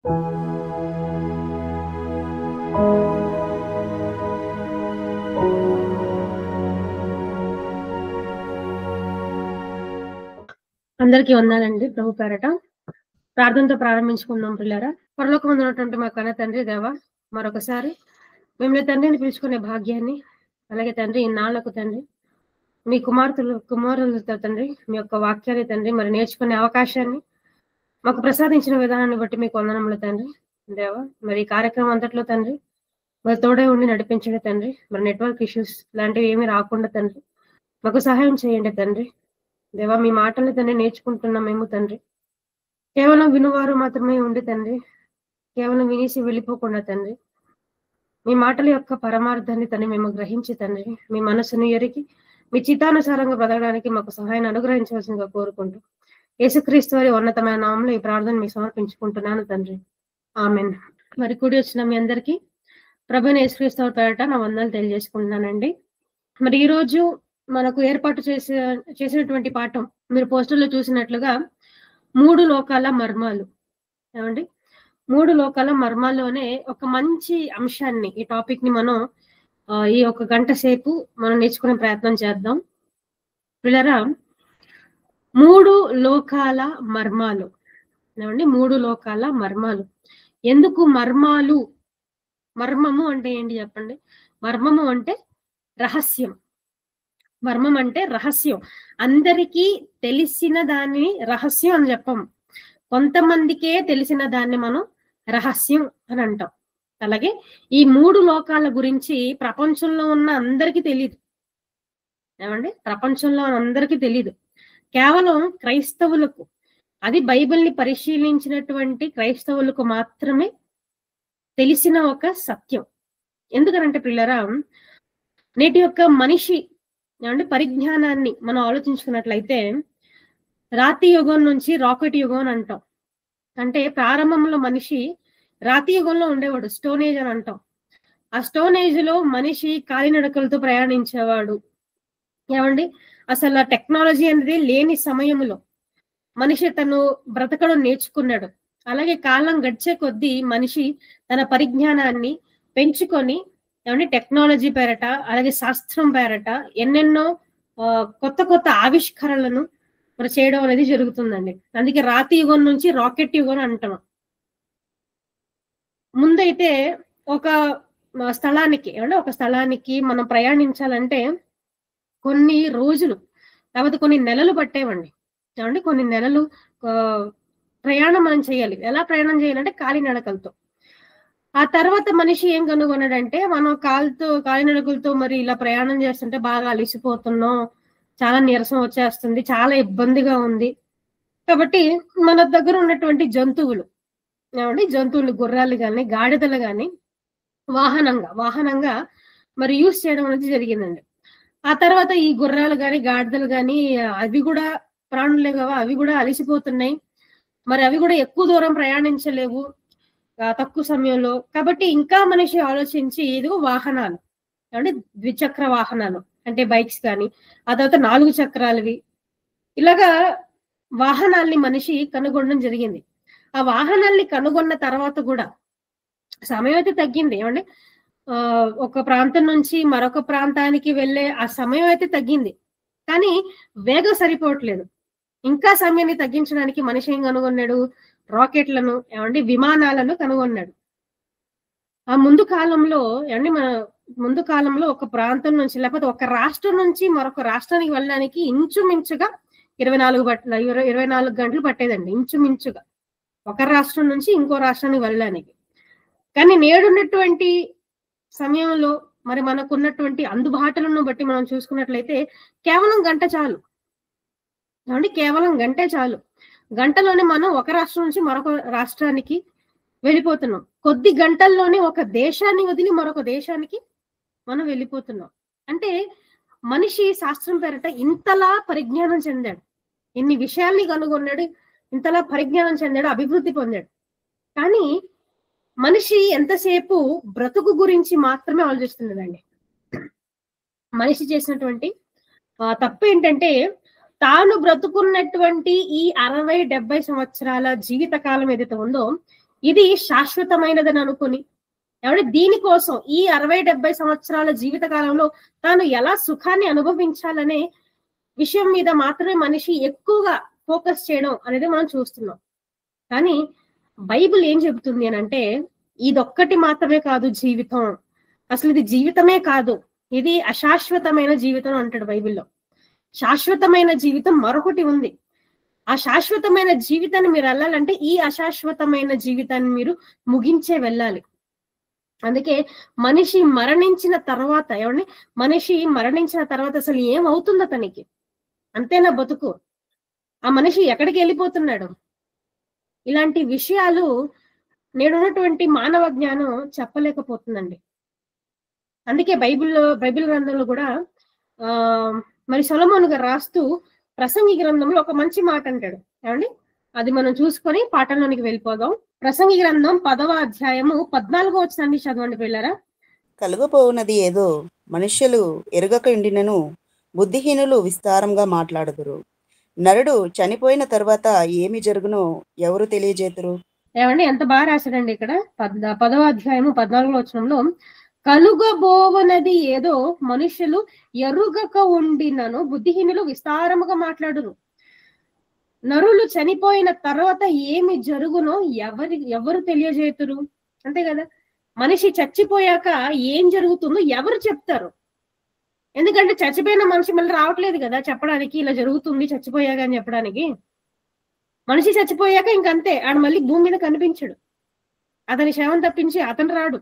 అందరికీ వందనాలండి ప్రభు పేరట. ప్రార్థనతో ప్రారంభించుకుందాం పిల్లరా. పరలోకమందు ఉన్నటువంటి మా కన్న తండ్రి దేవా, మరొకసారి మిమ్మల్ని తండ్రిని పిలుచుకునే భాగ్యాన్ని, అలాగే తండ్రి ఇన్నాళ్లకు తండ్రి మీ కుమారులతో తండ్రి మీ యొక్క వాక్యాన్ని తండ్రి మరి నేర్చుకునే అవకాశాన్ని మాకు ప్రసాదించిన విధానాన్ని బట్టి మీకు వందనములు తండ్రి దేవా. మరి ఈ కార్యక్రమం అంతట్లో తండ్రి మరి తోడే ఉండి నడిపించండి తండ్రి. మరి నెట్వర్క్ ఇష్యూస్ లాంటివి ఏమీ రాకుండా తండ్రి మాకు సహాయం చేయండి తండ్రి దేవా. మీ మాటల్ని తండ్రి నేర్చుకుంటున్నాం మేము తండ్రి. కేవలం వినువారు మాత్రమే ఉండి తండ్రి, కేవలం వినేసి వెళ్ళిపోకుండా తండ్రి మీ మాటల యొక్క పరమార్థాన్ని తండ్రి మేము గ్రహించి తండ్రి మీ మనసును ఎరిగి మీ చిత్తానుసారంగా బ్రతకడానికి మాకు సహాయాన్ని అనుగ్రహించవలసిందిగా కోరుకుంటూ యేసుక్రీస్తు వారి ఉన్నతమైన నామంలో ఈ ప్రార్థన మీకు సమర్పించుకుంటున్నాను తండ్రి. ఆమెన్. మరి కూడి వచ్చిన మీ అందరికీ ప్రభువైన యేసుక్రీస్తు వారి పేరట నా వందనాలు తెలియజేసుకుంటున్నానండి. మరి ఈ రోజు మనకు ఏర్పాటు చేసినటువంటి పాఠం మీరు పోస్టర్లో చూసినట్లుగా 3 లోకాల మర్మాలు. ఏమండి, 3 లోకాల మర్మాలు అనే ఒక మంచి అంశాన్ని, ఈ టాపిక్ ని మనం ఈ 1 గంట సేపు మనం నేర్చుకునే ప్రయత్నం చేద్దాం పిల్లరా. 3 లోకాల మర్మాలు. ఏమండి, 3 లోకాల మర్మాలు. ఎందుకు మర్మాలు? మర్మము అంటే ఏంటి చెప్పండి? మర్మము అంటే రహస్యం. మర్మం అంటే రహస్యం. అందరికీ తెలిసిన దాన్ని రహస్యం అని చెప్పము. కొంతమందికే తెలిసిన దాన్ని మనం రహస్యం అని అంటాం. అలాగే ఈ 3 లోకాల గురించి ప్రపంచంలో ఉన్న అందరికీ తెలియదు. ఏమండి, ప్రపంచంలో అందరికీ తెలియదు. కేవలం క్రైస్తవులకు, అది బైబిల్ని పరిశీలించినటువంటి క్రైస్తవులకు మాత్రమే తెలిసిన ఒక సత్యం. ఎందుకనంటే పిల్లరా, నేటి యొక్క మనిషి ఏమంటే పరిజ్ఞానాన్ని మనం ఆలోచించుకున్నట్లయితే రాతి యుగం నుంచి రాకెట్ యుగం అని అంటాం. అంటే ప్రారంభంలో మనిషి రాతి యుగంలో ఉండేవాడు, స్టోన్ ఏజ్ అని అంటాం. ఆ స్టోన్ ఏజ్ లో మనిషి కాలినడకలతో ప్రయాణించేవాడు. ఏమండి, అసలు టెక్నాలజీ అనేది లేని సమయంలో మనిషి తను బ్రతకడం నేర్చుకున్నాడు. అలాగే కాలం గడిచే కొద్దీ మనిషి తన పరిజ్ఞానాన్ని పెంచుకొని ఏమంటే టెక్నాలజీ పేరట, అలాగే శాస్త్రం పేరట ఎన్నెన్నో కొత్త కొత్త ఆవిష్కరణలను మరి చేయడం అనేది జరుగుతుందండి. అందుకే రాతి యుగం నుంచి రాకెట్ యుగం అంటాం. ముందైతే ఒక స్థలానికి మనం ప్రయాణించాలంటే కొన్ని రోజులు లేకపోతే కొన్ని నెలలు పట్టేవండి. ఏమండి, కొన్ని నెలలు ప్రయాణం మనం చేయాలి. ఎలా ప్రయాణం చేయాలంటే కాలినడకలతో. ఆ తర్వాత మనిషి ఏం కనుగొన్నాడంటే, మనం కాలినడకలతో మరి ఇలా ప్రయాణం చేస్తుంటే బాగా అలిసిపోతున్నాం, చాలా నీరసం వచ్చేస్తుంది, చాలా ఇబ్బందిగా ఉంది. కాబట్టి మన దగ్గర ఉన్నటువంటి జంతువులు గుర్రాలు కానీ గాడిదలు కానీ వాహనంగా మరి యూజ్ చేయడం అనేది జరిగిందండి. ఆ తర్వాత ఈ గుర్రాలు కానీ గాడిదలు కానీ అవి కూడా ప్రాణులే కదా, అవి కూడా అలిసిపోతున్నాయి. మరి అవి కూడా ఎక్కువ దూరం ప్రయాణించలేవు తక్కువ సమయంలో. కాబట్టి ఇంకా మనిషి ఆలోచించి ఇదిగో వాహనాలు, అంటే ద్విచక్ర వాహనాలు అంటే బైక్స్ కానీ, ఆ తర్వాత 4 చక్రాలవి, ఇలాగా వాహనాల్ని మనిషి కనుగొనడం జరిగింది. ఆ వాహనాల్ని కనుగొన్న తర్వాత కూడా సమయం అయితే తగ్గింది. ఏమండి, ఒక ప్రాంతం నుంచి మరొక ప్రాంతానికి వెళ్ళే ఆ సమయం అయితే తగ్గింది, కానీ వేగం సరిపోవట్లేదు. ఇంకా సమయాన్ని తగ్గించడానికి మనిషి ఏం కనుగొన్నాడు? రాకెట్లను, ఏమండి విమానాలను కనుగొన్నాడు. ఆ ముందు కాలంలో ఒక ప్రాంతం నుంచి లేకపోతే ఒక రాష్ట్రం నుంచి మరొక రాష్ట్రానికి వెళ్ళడానికి ఇంచుమించుగా 24 గంటలు పట్టేదండి. ఇంచుమించుగా ఒక రాష్ట్రం నుంచి ఇంకో రాష్ట్రానికి వెళ్ళడానికి. కానీ నేడున్నటువంటి సమయంలో మరి మనకున్నటువంటి అందుబాటులను బట్టి మనం చూసుకున్నట్లయితే కేవలం గంట చాలు. ఏమండి, కేవలం గంటే చాలు. గంటలోనే మనం ఒక రాష్ట్రం నుంచి మరొక రాష్ట్రానికి వెళ్ళిపోతున్నాం. కొద్ది గంటల్లోనే ఒక దేశాన్ని వదిలి మరొక దేశానికి మనం వెళ్ళిపోతున్నాం. అంటే మనిషి శాస్త్రం పేరట ఇంతలా పరిజ్ఞానం చెందాడు, ఇన్ని విషయాల్ని కనుగొన్నాడు, ఇంతలా పరిజ్ఞానం చెందాడు, అభివృద్ధి పొందాడు. కానీ మనిషి ఎంతసేపు బ్రతుకు గురించి మాత్రమే ఆలోచిస్తున్నదండి. మనిషి చేసినటువంటి తప్పు ఏంటంటే, తాను బ్రతుకున్నటువంటి ఈ 60-70 సంవత్సరాల జీవిత కాలం ఏదైతే ఉందో, ఇది శాశ్వతమైనదని అనుకుని ఏమంటే దీనికోసం ఈ 60-70 సంవత్సరాల జీవిత కాలంలో తాను ఎలా సుఖాన్ని అనుభవించాలనే విషయం మీద మాత్రమే మనిషి ఎక్కువగా ఫోకస్ చేయడం అనేది మనం చూస్తున్నాం. కానీ బైబిల్ ఏం చెబుతుంది అని అంటే, ఇదొక్కటి మాత్రమే కాదు జీవితం, అసలు ఇది జీవితమే కాదు, ఇది అశాశ్వతమైన జీవితం అంటాడు బైబిల్లో. శాశ్వతమైన జీవితం మరొకటి ఉంది. ఆ శాశ్వతమైన జీవితాన్ని మీరు వెళ్ళాలంటే ఈ అశాశ్వతమైన జీవితాన్ని మీరు ముగించే వెళ్ళాలి. అందుకే మనిషి మరణించిన తర్వాత మనిషి మరణించిన తర్వాత అసలు ఏమవుతుంది అతనికి? అంతేనా బతుకు? ఆ మనిషి ఎక్కడికి వెళ్ళిపోతున్నాడు? ఇలాంటి విషయాలు నేడున్నటువంటి మానవ జ్ఞానం చెప్పలేకపోతుందండి. అందుకే బైబిల్ గ్రంథంలో కూడా మరి సొలొమోను గారు రాస్తూ ప్రసంగి గ్రంథంలో ఒక మంచి మాట అంటాడు. ఏమండి, అది మనం చూసుకొని పాఠంలోనికి వెళ్ళిపోదాం. ప్రసంగి గ్రంథం 10వ అధ్యాయము 14వ వచనాన్ని చదవండి పిల్లరా. కలుగపోవునది ఏదో మనుష్యులు ఎరుగక ఉండినను బుద్ధిహీనులు విస్తారంగా మాట్లాడుదురు. నరుడు చనిపోయిన తర్వాత ఏమి జరుగునో ఎవరు తెలియజేతురు? ఏమండి, ఎంత బాగా రాశాడండి ఇక్కడ 10వ అధ్యాయము 14వ వచనంలో, కలుగబోవనది ఏదో మనుషులు ఎరుగక ఉండినను బుద్ధిహీనులు విస్తారముగా మాట్లాడురు. నరులు చనిపోయిన తర్వాత ఏమి జరుగునో ఎవరు తెలియజేతురు? అంతే కదా, మనిషి చచ్చిపోయాక ఏం జరుగుతుందో ఎవరు చెప్తారు? ఎందుకంటే చచ్చిపోయిన మనిషి మళ్ళీ రావట్లేదు కదా చెప్పడానికి, ఇలా జరుగుతుంది చచ్చిపోయాక అని చెప్పడానికి. మనిషి చచ్చిపోయాక ఇంకంతే, ఆడు మళ్ళీ భూమి మీద కనిపించడు, అతని శవం తప్పించి అతను రాడు.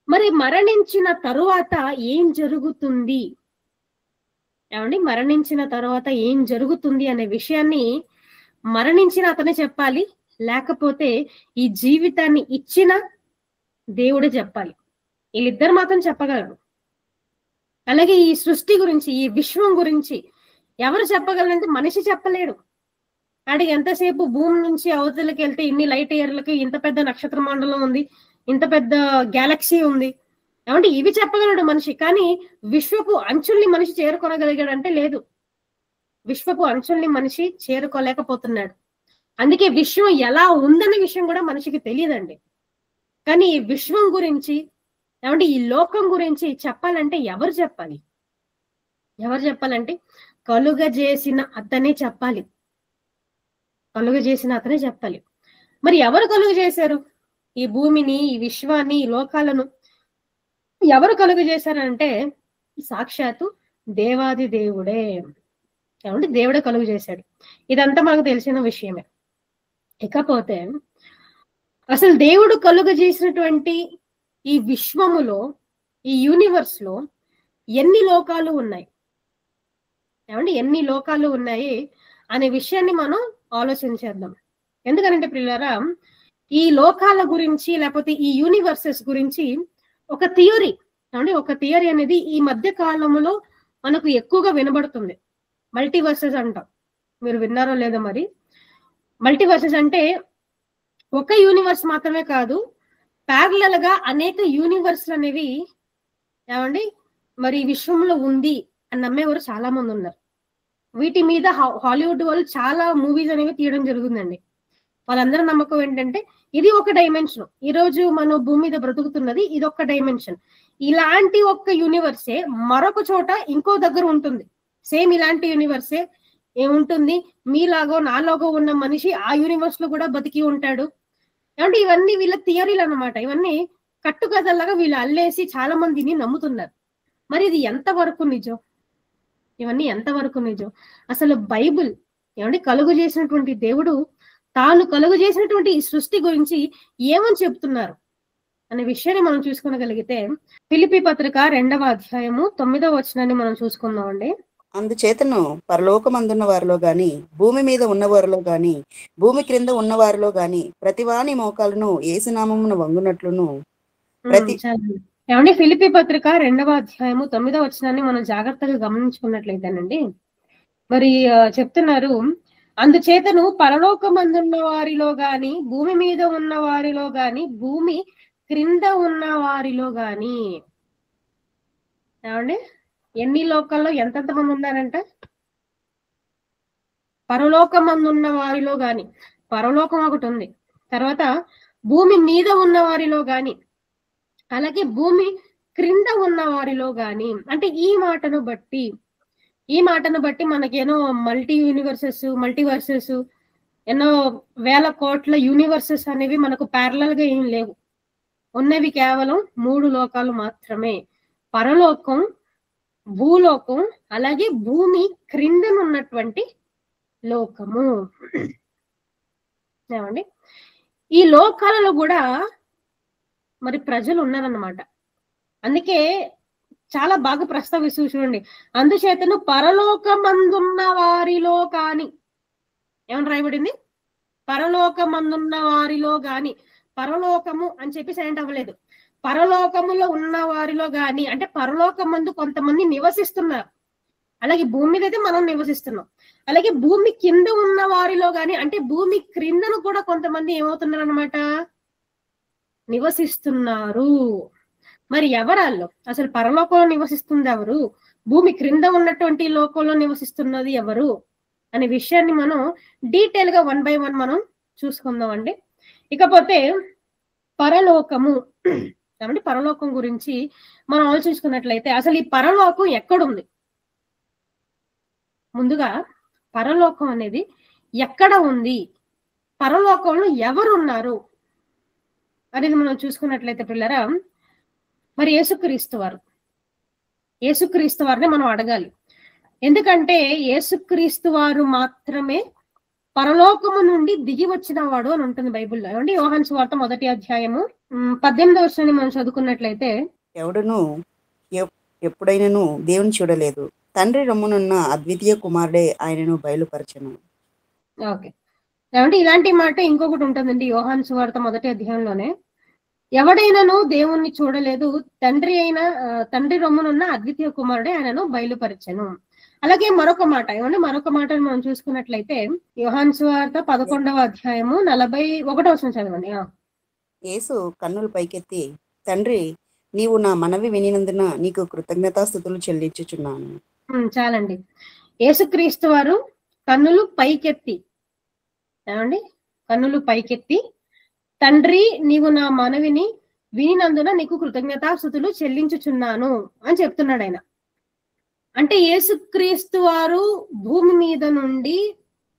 మరి మరణించిన తరువాత ఏం జరుగుతుంది? ఏమండి, మరణించిన తర్వాత ఏం జరుగుతుంది అనే విషయాన్ని మరణించిన అతనే చెప్పాలి, లేకపోతే ఈ జీవితాన్ని ఇచ్చిన దేవుడే చెప్పాలి. వీళ్ళిద్దరు మాత్రం చెప్పగలరు. అలాగే ఈ సృష్టి గురించి, ఈ విశ్వం గురించి ఎవరు చెప్పగలరంటే మనిషి చెప్పలేడు. ఆడికి ఎంతసేపు భూమి నుంచి అవతలకి వెళ్తే ఇన్ని లైట్ ఇయర్లకి ఇంత పెద్ద నక్షత్ర మండలం ఉంది, ఇంత పెద్ద గ్యాలక్సీ ఉంది, ఏమంటే ఇవి చెప్పగలడు మనిషి. కానీ విశ్వపు అంచుల్ని మనిషి చేరుకోనగలిగాడంటే లేదు. విశ్వపు అంచుల్ని మనిషి చేరుకోలేకపోతున్నాడు. అందుకే విశ్వం ఎలా ఉందనే విషయం కూడా మనిషికి తెలియదండి. కానీ ఈ విశ్వం గురించి, ఏమంటే ఈ లోకం గురించి చెప్పాలంటే ఎవరు చెప్పాలి? ఎవరు చెప్పాలంటే కలుగజేసిన అతనే చెప్పాలి. కలుగజేసిన అతనే చెప్పాలి. మరి ఎవరు కలుగు చేశారు ఈ భూమిని, ఈ విశ్వాన్ని, ఈ లోకాలను? ఎవరు కలుగు చేశారంటే సాక్షాత్తు దేవాది దేవుడే. ఏమంటే దేవుడే కలుగు చేశాడు. ఇదంతా మనకు తెలిసిన విషయమే. ఇకపోతే అసలు దేవుడు కలుగు చేసినటువంటి ఈ విశ్వములో, ఈ యూనివర్స్ లో ఎన్ని లోకాలు ఉన్నాయి? ఏమంటే ఎన్ని లోకాలు ఉన్నాయి అనే విషయాన్ని మనం ఆలోచించేద్దాం. ఎందుకంటే పిల్లరా, ఈ లోకాల గురించి లేకపోతే ఈ యూనివర్సెస్ గురించి ఒక థియరీ, అంటే ఒక థియరీ అనేది ఈ మధ్య కాలంలో మనకు ఎక్కువగా వినబడుతుంది. మల్టీవర్సెస్ అంటాం. మీరు విన్నారో లేదో మరి. మల్టీవర్సెస్ అంటే ఒక యూనివర్స్ మాత్రమే కాదు, ప్యారలల్ గా అనేక యూనివర్స్లు అనేవి ఏమండి మరి విశ్వంలో ఉంది అని నమ్మేవారు చాలా మంది ఉన్నారు. వీటి మీద హాలీవుడ్ వాళ్ళు చాలా మూవీస్ అనేవి తీయడం జరుగుతుందండి. వాళ్ళందరూ నమ్మకం ఏంటంటే ఇది ఒక డైమెన్షన్, ఈ రోజు మనం భూమి మీద బ్రతుకుతున్నది ఇది ఒక డైమెన్షన్. ఇలాంటి ఒక్క యూనివర్సే మరొక చోట ఇంకో దగ్గర ఉంటుంది. సేమ్ ఇలాంటి యూనివర్సే ఏముంటుంది, మీలాగో నాలాగో ఉన్న మనిషి ఆ యూనివర్స్ లో కూడా బతికి ఉంటాడు. అంటే ఇవన్నీ వీళ్ళ థియరీలు అన్నమాట. ఇవన్నీ కట్టుకథలాగా వీళ్ళు అల్లేసి చాలా మందిని నమ్ముతున్నారు. మరి ఇది ఎంతవరకు నిజం? ఇవన్నీ ఎంతవరకు నిజం? అసలు బైబిల్ ఏమంటే కలుగు చేసినటువంటి దేవుడు తాను కలుగు చేసినటువంటి ఈ సృష్టి గురించి ఏమని చెప్తున్నారు అనే విషయాన్ని మనం చూసుకోగలిగితే, ఫిలిప్పీ పత్రిక 2వ అధ్యాయము 9వ వచనాన్ని మనం చూసుకుందామండి. అందుచేతను పరలోకమందున్న వారిలో గాని, భూమి మీద ఉన్నవారిలో గాని, భూమి క్రింద ఉన్న వారిలో గాని ప్రతివాని మోకాలను యేసునామమున వంగునట్లును ఏమండి, ఫిలిప్పీ పత్రిక 2వ అధ్యాయము 9వ వచనాన్ని మనం జాగ్రత్తగా గమనించుకున్నట్లయితేనండి, మరి చెప్తున్నారు, అందుచేతను పరలోకమందున్న వారిలో గాని, భూమి మీద ఉన్న వారిలో గాని, భూమి క్రింద ఉన్న వారిలో గాని. ఏమండి, ఎన్ని లోకాల్లో ఎంతెంత మంది ఉన్నారంట? పరలోకమందున్న వారిలో గాని. పరలోకం ఒకటి ఉంది, తర్వాత భూమి మీద ఉన్న వారిలో గాని, అలాగే భూమి క్రింద ఉన్న వారిలో గాని, అంటే ఈ మాటను బట్టి మనకి ఎన్నో మల్టీవర్సెస్, ఎన్నో వేల కోట్ల యూనివర్సెస్ అనేవి మనకు ప్యారలల్ గా ఏం లేవు. ఉన్నవి కేవలం 3 లోకాలు మాత్రమే. పరలోకం, భూలోకం, అలాగే భూమి క్రిందనున్నటువంటి లోకము. ఏమండి, ఈ లోకాలలో కూడా మరి ప్రజలు ఉన్నారన్నమాట. అందుకే చాలా బాగా ప్రస్తావిస్తూ చూడండి, అందుచేతను పరలోకమందున్న వారిలో కాని, ఏమని రాయబడింది? పరలోకమందున్న వారిలో గాని. పరలోకము అని చెప్పి సైలెంట్ అవ్వలేదు. పరలోకములో ఉన్న వారిలో గాని, అంటే పరలోకమందు కొంతమంది నివసిస్తున్నారు. అలాగే భూమి మీద అయితే మనం నివసిస్తున్నాం. అలాగే భూమి కింద ఉన్న వారిలో గాని, అంటే భూమి క్రిందను కూడా కొంతమంది ఏమవుతున్నారు అనమాట, నివసిస్తున్నారు. మరి ఎవరాళ్ళు? అసలు పరలోకంలో నివసిస్తుంది ఎవరు? భూమి క్రింద ఉన్నటువంటి లోకంలో నివసిస్తున్నది ఎవరు అనే విషయాన్ని మనం డీటెయిల్ గా 1 by 1 మనం చూసుకుందాం అండి. ఇకపోతే పరలోకము కాబట్టి పరలోకం గురించి మనం ఆలోచించుకున్నట్లయితే అసలు ఈ పరలోకం ఎక్కడుంది? ముందుగా పరలోకం అనేది ఎక్కడ ఉంది, పరలోకంలో ఎవరున్నారు అనేది మనం చూసుకున్నట్లయితే పిల్లరా, మరి యేసుక్రీస్తు వారిని మనం అడగాలి. ఎందుకంటే యేసుక్రీస్తు వారు మాత్రమే పరలోకము నుండి దిగి వచ్చిన వాడు అని ఉంటుంది బైబిల్లో. ఏమండి, యోహాను సువార్త 1వ అధ్యాయము 18వ వచనాన్ని మనం చదువుకున్నట్లయితే, ఎవడును ఎప్పుడైనను దేవుని చూడలేదు, తండ్రి రొమ్మునున్న అద్వితీయ కుమారుడే ఆయనను బయలుపరచను. ఓకే, ఏమంటే ఇలాంటి మాట ఇంకొకటి ఉంటుందండి యోహాను సువార్త 1వ అధ్యాయంలోనే, ఎవడైనాను దేవుణ్ణి చూడలేదు, తండ్రి రొమ్మునున్న అద్వితీయ కుమారుడే ఆయనను బయలుపరచను. అలాగే మరొక మాట, ఏమంటే మరొక మాటను మనం చూసుకున్నట్లయితే యోహాను సువార్త 11వ అధ్యాయము 41వ వచనం చదవండి. యేసు కన్నులు పైకెత్తి, తండ్రి, నీవు నా మనవి వినినందున నీకు కృతజ్ఞతాస్తుతులు చెల్లించుచున్నాను. చాలండి. యేసుక్రీస్తు వారు కన్నులు పైకెత్తి, ఏమండి కన్నులు పైకెత్తి, తండ్రి నీవు నా మనవిని వినినందున నీకు కృతజ్ఞతాస్తుతులు చెల్లించుచున్నాను అని చెప్తున్నాడు ఆయన. అంటే యేసుక్రీస్తు వారు భూమి మీద నుండి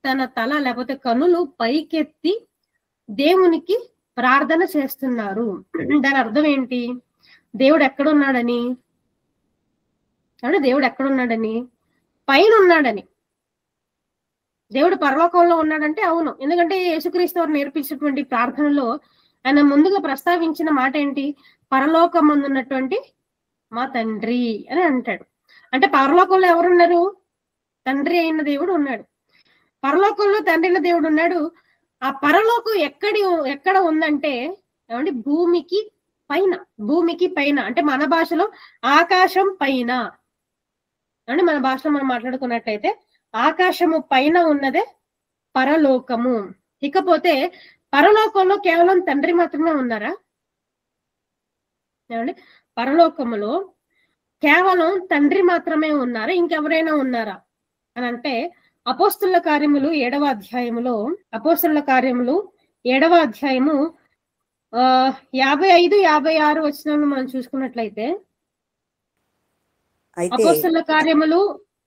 తన తల లేకపోతే కన్నులు పైకెత్తి దేవునికి ప్రార్థన చేస్తున్నారు. దాని అర్థం ఏంటి? దేవుడు ఎక్కడున్నాడని, అంటే దేవుడు ఎక్కడున్నాడని, పైన ఉన్నాడని. దేవుడు పరలోకంలో ఉన్నాడంటే అవును, ఎందుకంటే యేసుక్రీస్తు వారు నేర్పించినటువంటి ప్రార్థనలో ఆయన ముందుగా ప్రస్తావించిన మాట ఏంటి? పరలోకమందున్నటువంటి మా తండ్రి అని అంటాడు. అంటే పరలోకంలో ఎవరున్నారు? తండ్రి అయిన దేవుడు ఉన్నాడు. పరలోకంలో తండ్రి అయిన దేవుడు ఉన్నాడు. ఆ పరలోకం ఎక్కడ ఉందంటే, ఏమంటే భూమికి పైన, అంటే మన భాషలో ఆకాశం పైన, అంటే మన భాషలో మనం మాట్లాడుకున్నట్లయితే ఆకాశము పైన ఉన్నదే పరలోకము. ఇకపోతే పరలోకంలో కేవలం తండ్రి మాత్రమే ఉన్నారా? ఏమండి, పరలోకములో కేవలం తండ్రి మాత్రమే ఉన్నారా? ఇంకెవరైనా ఉన్నారా అని అంటే అపోస్తలుల కార్యములు 7వ అధ్యాయములో 55-56 వచనాలను మనం చూసుకున్నట్లయితే, అపోస్తలుల కార్యములు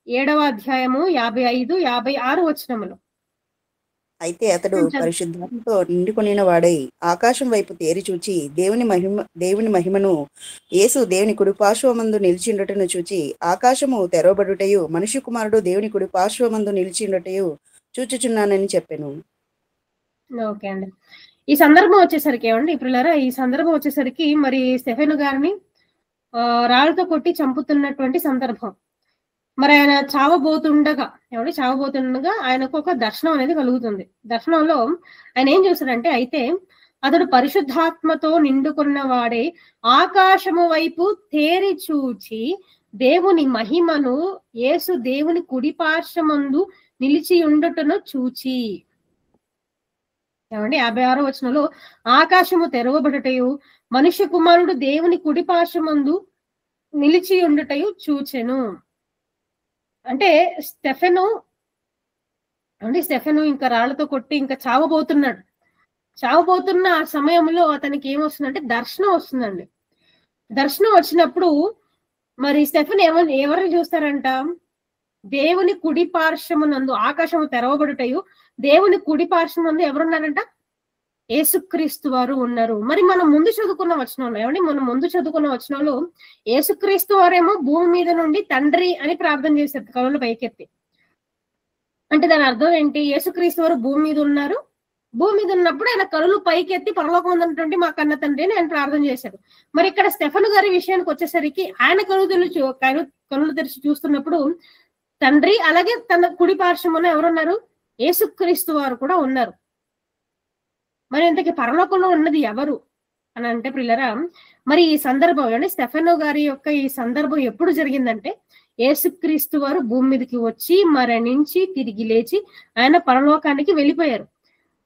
7వ అధ్యాయము 55-56 వచనములు. అయితే అతడు పరిశుద్ధాత్మతో నిండుకొనిన వాడై ఆకాశం వైపు తేరి చూచి దేవుని మహిమను, యేసు దేవుని కుడిపార్శ్వమందు నిలిచిండటను చూచి ఆకాశము తెరవబడుటయు మనుష్య కుమారుడు దేవుని కుడిపార్శ్వమందు నిలిచిండటయు చూచుచున్నానని చెప్పాను. ఓకే అండి, ఈ సందర్భం వచ్చేసరికి ఏమండి ఇప్పుడులారా, ఈ సందర్భం వచ్చేసరికి మరి స్టెఫెను గారిని రాళ్ళతో కొట్టి చంపుతున్నటువంటి సందర్భం. మరి ఆయన చావబోతుండగా ఆయనకు ఒక దర్శనం అనేది కలుగుతుంది. దర్శనంలో ఆయన ఏం చూస్తాడంటే, అయితే అతడు పరిశుద్ధాత్మతో నిండుకున్న వాడే ఆకాశము వైపు తేరి చూచి దేవుని మహిమను, యేసు దేవుని కుడిపార్శ్వమందు నిలిచి ఉండుటను చూచి. ఏమండి 56వ వచనంలో ఆకాశము తెరవబడుటయు మనుష్య కుమారుడు దేవుని కుడిపార్శ్వమందు నిలిచి ఉండుటయు చూచెను. అంటే స్టెఫెను ఇంకా రాళ్లతో కొట్టి ఇంకా చావబోతున్నాడు. చావబోతున్న ఆ సమయంలో అతనికి ఏమొస్తుందంటే దర్శనం వస్తుందండి. దర్శనం వచ్చినప్పుడు మరి స్టెఫెన్ ఎవరిని చూస్తారంట? దేవుని కుడి పార్శ్వమునందు ఆకాశము తెరవబడుటయు, దేవుని కుడి పార్శ్వమునందు ఎవరున్నారంట? యేసుక్రీస్తు వారు ఉన్నారు. మరి మనం ముందు చదువుకున్న వచనంలో ఏమండి, మనం ముందు చదువుకున్న వచనంలో యేసుక్రీస్తు వారేమో భూమి మీద నుండి తండ్రి అని ప్రార్థన చేశారు కనులు పైకెత్తి. అంటే దాని అర్థం ఏంటి? యేసుక్రీస్తు వారు భూమి మీద ఉన్నారు. భూమి మీద ఉన్నప్పుడు ఆయన కనులు పైకెత్తి పరలోకం ఉన్నటువంటి మా కన్న తండ్రి అని ఆయన ప్రార్థన చేశారు. మరి ఇక్కడ స్టెఫెన్ గారి విషయానికి వచ్చేసరికి ఆయన కనులు తెరిచి చూస్తున్నప్పుడు తండ్రి, అలాగే తన కుడి పార్శ్వమున ఎవరున్నారు? యేసుక్రీస్తు వారు కూడా ఉన్నారు. మరి ఇంతకీ పరలోకంలో ఉన్నది ఎవరు అని అంటే ప్రియులరా, మరి ఈ సందర్భం అంటే స్టెఫెనో గారి యొక్క ఈ సందర్భం ఎప్పుడు జరిగిందంటే, యేసుక్రీస్తు వారు భూమి మీదకి వచ్చి మరణించి తిరిగి లేచి ఆయన పరలోకానికి వెళ్ళిపోయారు.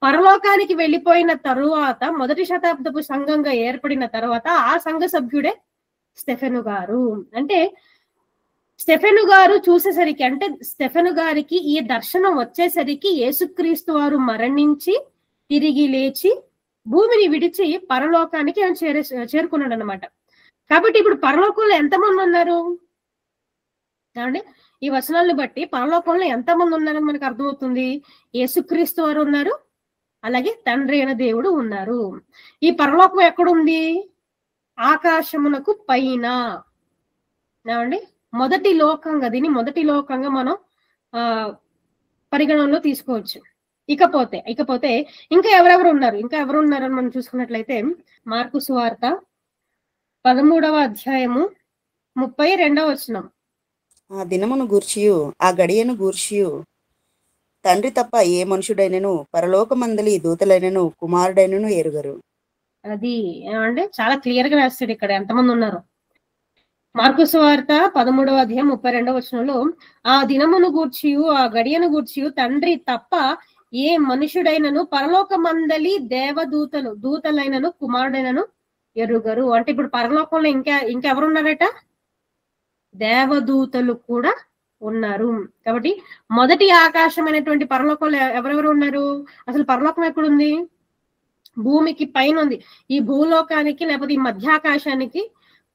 పరలోకానికి వెళ్ళిపోయిన తరువాత మొదటి శతాబ్దపు సంఘంగా ఏర్పడిన తర్వాత ఆ సంఘ సభ్యుడే స్టెఫెను గారు. అంటే స్టెఫెను గారు చూసేసరికి, అంటే స్టెఫెను గారికి ఈ దర్శనం వచ్చేసరికి యేసుక్రీస్తు వారు మరణించి తిరిగి లేచి భూమిని విడిచి పరలోకానికి ఆయన చేరుకున్నాడు అనమాట. కాబట్టి ఇప్పుడు పరలోకంలో ఎంతమంది ఉన్నారు అంటే, ఈ వచనాలను బట్టి పరలోకంలో ఎంతమంది ఉన్నారని మనకు అర్థమవుతుంది. యేసుక్రీస్తు వారు ఉన్నారు, అలాగే తండ్రి అయిన దేవుడు ఉన్నారు. ఈ పరలోకం ఎక్కడుంది? ఆకాశమునకు పైన. ఏమండి, మొదటి లోకంగా, దీన్ని మొదటి లోకంగా మనం పరిగణనలో తీసుకోవచ్చు. ఇకపోతే ఇంకా ఎవరెవరు ఉన్నారు అని మనం చూసుకున్నట్లయితే, మార్కు సువార్త 13వ అధ్యాయము 32వ వచనం. ఆ దినమును గూర్చియు ఆ గడియను గూర్చియు తండ్రి తప్ప ఏ మనుషుడైనను పరలోకమందలి దూతలైనను కుమారుడైనను ఎరుగరు. అది ఏమంటే చాలా క్లియర్ గా రాస్తాడు ఇక్కడ ఎంతమంది ఉన్నారు. మార్కు సువార్త 13వ అధ్యాయం 32వ వచనంలో, ఆ దినమును గూర్చియు ఆ గడియను గూర్చియు తండ్రి తప్ప ఏ మనుషుడైనను పరలోకమందలి దూతలైనను కుమారుడైనను ఎరుగరు. అంటే ఇప్పుడు పరలోకంలో ఇంకెవరున్నారట? దేవదూతలు కూడా ఉన్నారు. కాబట్టి మొదటి ఆకాశమైనటువంటి పరలోకంలో ఎవరెవరు ఉన్నారు? అసలు పరలోకం ఎక్కడుంది? భూమికి పైన ఉంది. ఈ భూలోకానికి లేకపోతే ఈ మధ్యాకాశానికి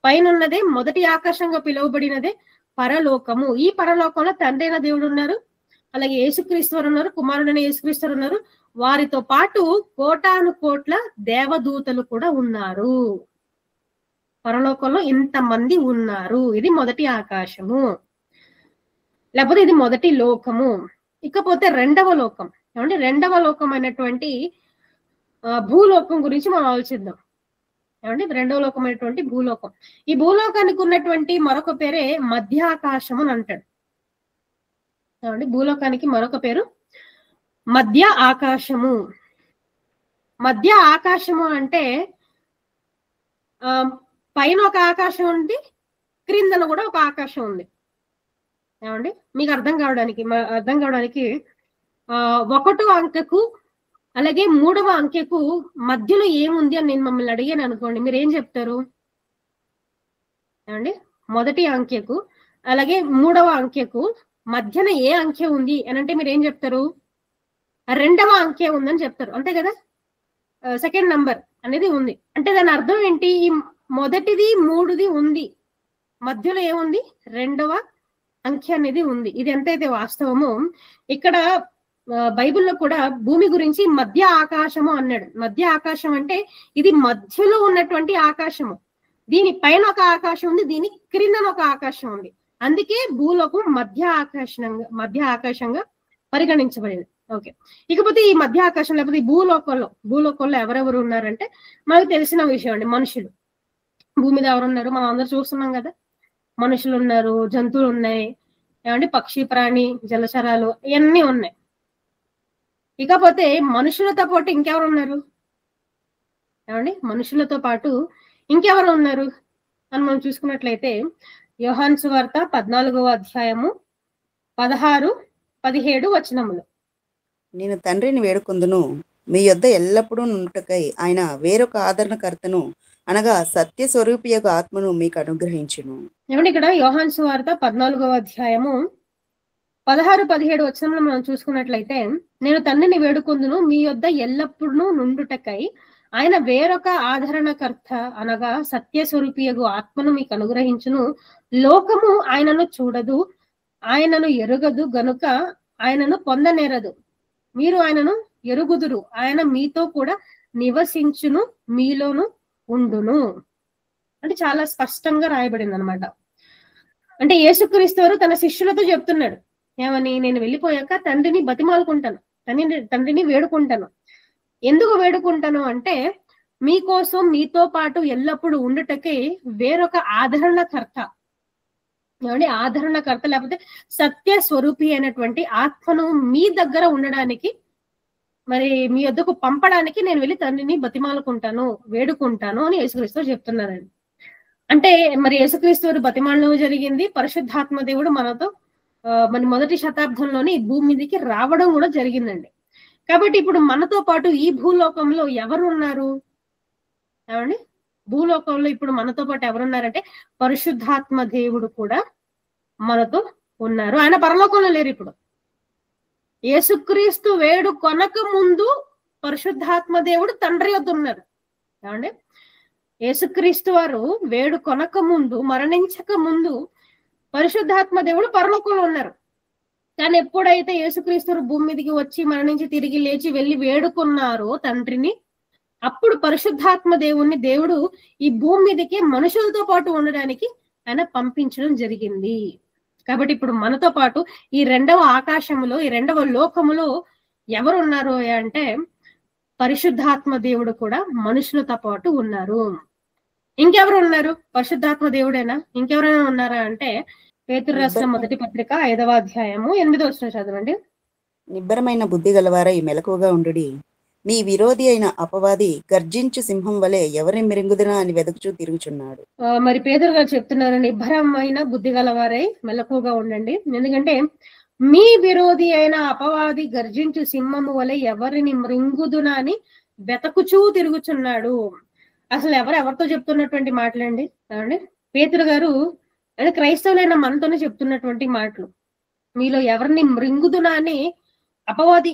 పైన ఉన్నదే మొదటి ఆకాశంగా పిలువబడినదే పరలోకము. ఈ పరలోకంలో తండ్రి అయిన దేవుడు ఉన్నారు, అలాగే యేసుక్రీస్తు వారు ఉన్నారు, కుమారుడైన యేసుక్రీస్తు వారు ఉన్నారు. వారితో పాటు కోటాను కోట్ల దేవదూతలు కూడా ఉన్నారు. పరలోకంలో ఇంతమంది ఉన్నారు. ఇది మొదటి ఆకాశము, లేకపోతే ఇది మొదటి లోకము. ఇకపోతే రెండవ లోకం. ఏమంటే రెండవ లోకం అయినటువంటి భూలోకం గురించి మనం ఆలోచిద్దాం. ఏమంటే రెండవ లోకం అయినటువంటి భూలోకం. ఈ భూలోకానికి ఉన్నటువంటి మరొక పేరే మధ్యాకాశము అని అంటాడు. ఏమంటే భూలోకానికి మరొక పేరు మధ్య ఆకాశము. మధ్య ఆకాశము అంటే పైన ఒక ఆకాశం ఉంది, క్రిందన కూడా ఒక ఆకాశం ఉంది. ఏమండి మీకు అర్థం కావడానికి 1వ అంకెకు అలాగే 3వ అంకెకు మధ్యలో ఏముంది అని నేను మమ్మల్ని అడిగాను అనుకోండి, మీరు ఏం చెప్తారు? ఏమండి మొదటి అంకెకు అలాగే 3వ అంకెకు మధ్యన ఏ అంకె ఉంది అని అంటే మీరు ఏం చెప్తారు? 2వ అంకె ఉందని చెప్తారు, అంతే కదా? సెకండ్ నంబర్ అనేది ఉంది అంటే దాని అర్థం ఏంటి? ఈ మొదటిది 3ది ఉంది, మధ్యలో ఏముంది? 2వ అంకె అనేది ఉంది. ఇది ఎంతైతే వాస్తవమో ఇక్కడ బైబిల్లో కూడా భూమి గురించి మధ్య ఆకాశము అన్నాడు. మధ్య ఆకాశం అంటే ఇది మధ్యలో ఉన్నటువంటి ఆకాశము. దీని పైన ఒక ఆకాశం ఉంది, దీని క్రిందన ఒక ఆకాశం ఉంది. అందుకే భూలోకం మధ్య ఆకాశంగా పరిగణించబడింది. ఓకే, ఇకపోతే ఈ మధ్య ఆకాశం లేకపోతే ఈ భూలోకంలో ఎవరెవరు ఉన్నారంటే మనకు తెలిసిన విషయం అండి. మనుషులు భూమి మీద ఎవరున్నారు మనం అందరూ చూస్తున్నాం కదా. మనుషులు ఉన్నారు, జంతువులు ఉన్నాయి, ఏమంటే పక్షి ప్రాణి జలచరాలు ఇవన్నీ ఉన్నాయి. ఇకపోతే మనుషులతో పాటు ఇంకెవరు ఉన్నారు? ఏమండి మనుషులతో పాటు ఇంకెవరు ఉన్నారు అని మనం చూసుకున్నట్లయితే యోహాను సువార్త 14వ అధ్యాయము 16, 17 వచనములు. నేను తండ్రిని వేడుకొందును, మీ యొద్ద ఎల్లప్పుడూ నుండుటకై ఆయన వేరొక ఆదరణకర్తను అనగా సత్య స్వరూపియగు ఆత్మను మీకు అనుగ్రహించును. ఏమంటే ఇక్కడ యోహాను సువార్త 14వ అధ్యాయము 16-17 వచనంలో మనం చూసుకున్నట్లయితే, నేను తండ్రిని వేడుకొందును మీ యొద్ద ఎల్లప్పుడూ నుండుటకై ఆయన వేరొక ఆదరణకర్త అనగా సత్యస్వరూపియగు ఆత్మను మీకు అనుగ్రహించును. లోకము ఆయనను చూడదు, ఆయనను ఎరుగదు గనుక ఆయనను పొందనేరదు. మీరు ఆయనను ఎరుగుదురు, ఆయన మీతో కూడా నివసించును, మీలోను ఉండును. అంటే చాలా స్పష్టంగా రాయబడింది అనమాట. అంటే యేసుక్రీస్తు వారు తన శిష్యులతో చెప్తున్నాడు ఏమని, నేను వెళ్ళిపోయాక తండ్రిని బతిమాలుకుంటాను, తండ్రిని వేడుకుంటాను. ఎందుకు వేడుకుంటాను అంటే, మీకోసం మీతో పాటు ఎల్లప్పుడూ ఉండుటకే వేరొక ఆదరణకర్త, ఏమండి ఆదరణకర్త లేకపోతే సత్య స్వరూపి అయినటువంటి ఆత్మను మీ దగ్గర ఉండడానికి, మరి మీ వద్దకు పంపడానికి నేను వెళ్ళి తండ్రిని బతిమాలుకుంటాను, వేడుకుంటాను అని యేసుక్రీస్తు చెప్తున్నారండి. అంటే మరి యేసుక్రీస్తు వారు బతిమాలడం జరిగింది, పరిశుద్ధాత్మ దేవుడు మనతో మన మొదటి శతాబ్దంలోని భూమి మీదకి రావడం కూడా జరిగిందండి. కాబట్టి ఇప్పుడు మనతో పాటు ఈ భూలోకంలో ఎవరు ఉన్నారు ఏమండి? భూలోకంలో ఇప్పుడు మనతో పాటు ఎవరున్నారంటే పరిశుద్ధాత్మ దేవుడు కూడా మనతో ఉన్నారు. ఆయన పరలోకంలో లేరు. ఇప్పుడు యేసుక్రీస్తు వేడు కొనక ముందు పరిశుద్ధాత్మ దేవుడు తండ్రి వద్ద ఉన్నారు. ఏమండి? యేసుక్రీస్తు వారు వేడు కొనక ముందు, మరణించక ముందు పరిశుద్ధాత్మ దేవుడు పరలోకంలో ఉన్నారు. కానీ ఎప్పుడైతే యేసుక్రీస్తు భూమి మీదకి వచ్చి మరణించి తిరిగి లేచి వెళ్ళి వేడుకున్నారో తండ్రిని, అప్పుడు పరిశుద్ధాత్మ దేవుడు ఈ భూమి మీదకి మనుషులతో పాటు ఉండడానికి ఆయన పంపించడం జరిగింది. కాబట్టి ఇప్పుడు మనతో పాటు ఈ రెండవ ఆకాశములో, ఈ రెండవ లోకములో ఎవరు ఉన్నారు అంటే పరిశుద్ధాత్మ దేవుడు కూడా మనుషులతో పాటు ఉన్నారు. ఇంకెవరు ఉన్నారు? పరిశుద్ధాత్మ దేవుడేనా? ఇంకెవరైనా ఉన్నారా అంటే పేతురు రాసిన మొదటి పత్రిక 5వ అధ్యాయము 8వ వచనం చదవండి. నిబ్బరమైన బుద్ధి గలవారై మెలకువగా ఉండుడి, మీ విరోధి అయిన అపవాది గర్జించు సింహం వలె ఎవరిని మిరింగుదునా అని వెతుకుచూ తిరుగుచున్నాడు. మరి పేతురు గారు చెప్తున్నారు, నిబ్బరమైన బుద్ధి గలవారై మెలకువగా ఉండండి. ఎందుకంటే మీ విరోధి అయిన అపవాది గర్జించు సింహము వలె ఎవరిని మృంగుదునా అని వెతకుచూ తిరుగుచున్నాడు. అసలు ఎవరితో చెప్తున్నటువంటి మాటలండి ఏమండి? పేతురు గారు అంటే క్రైస్తవులైన మనతోనే చెప్తున్నటువంటి మాటలు. మీలో ఎవరిని మృంగుదునా అని అపవాది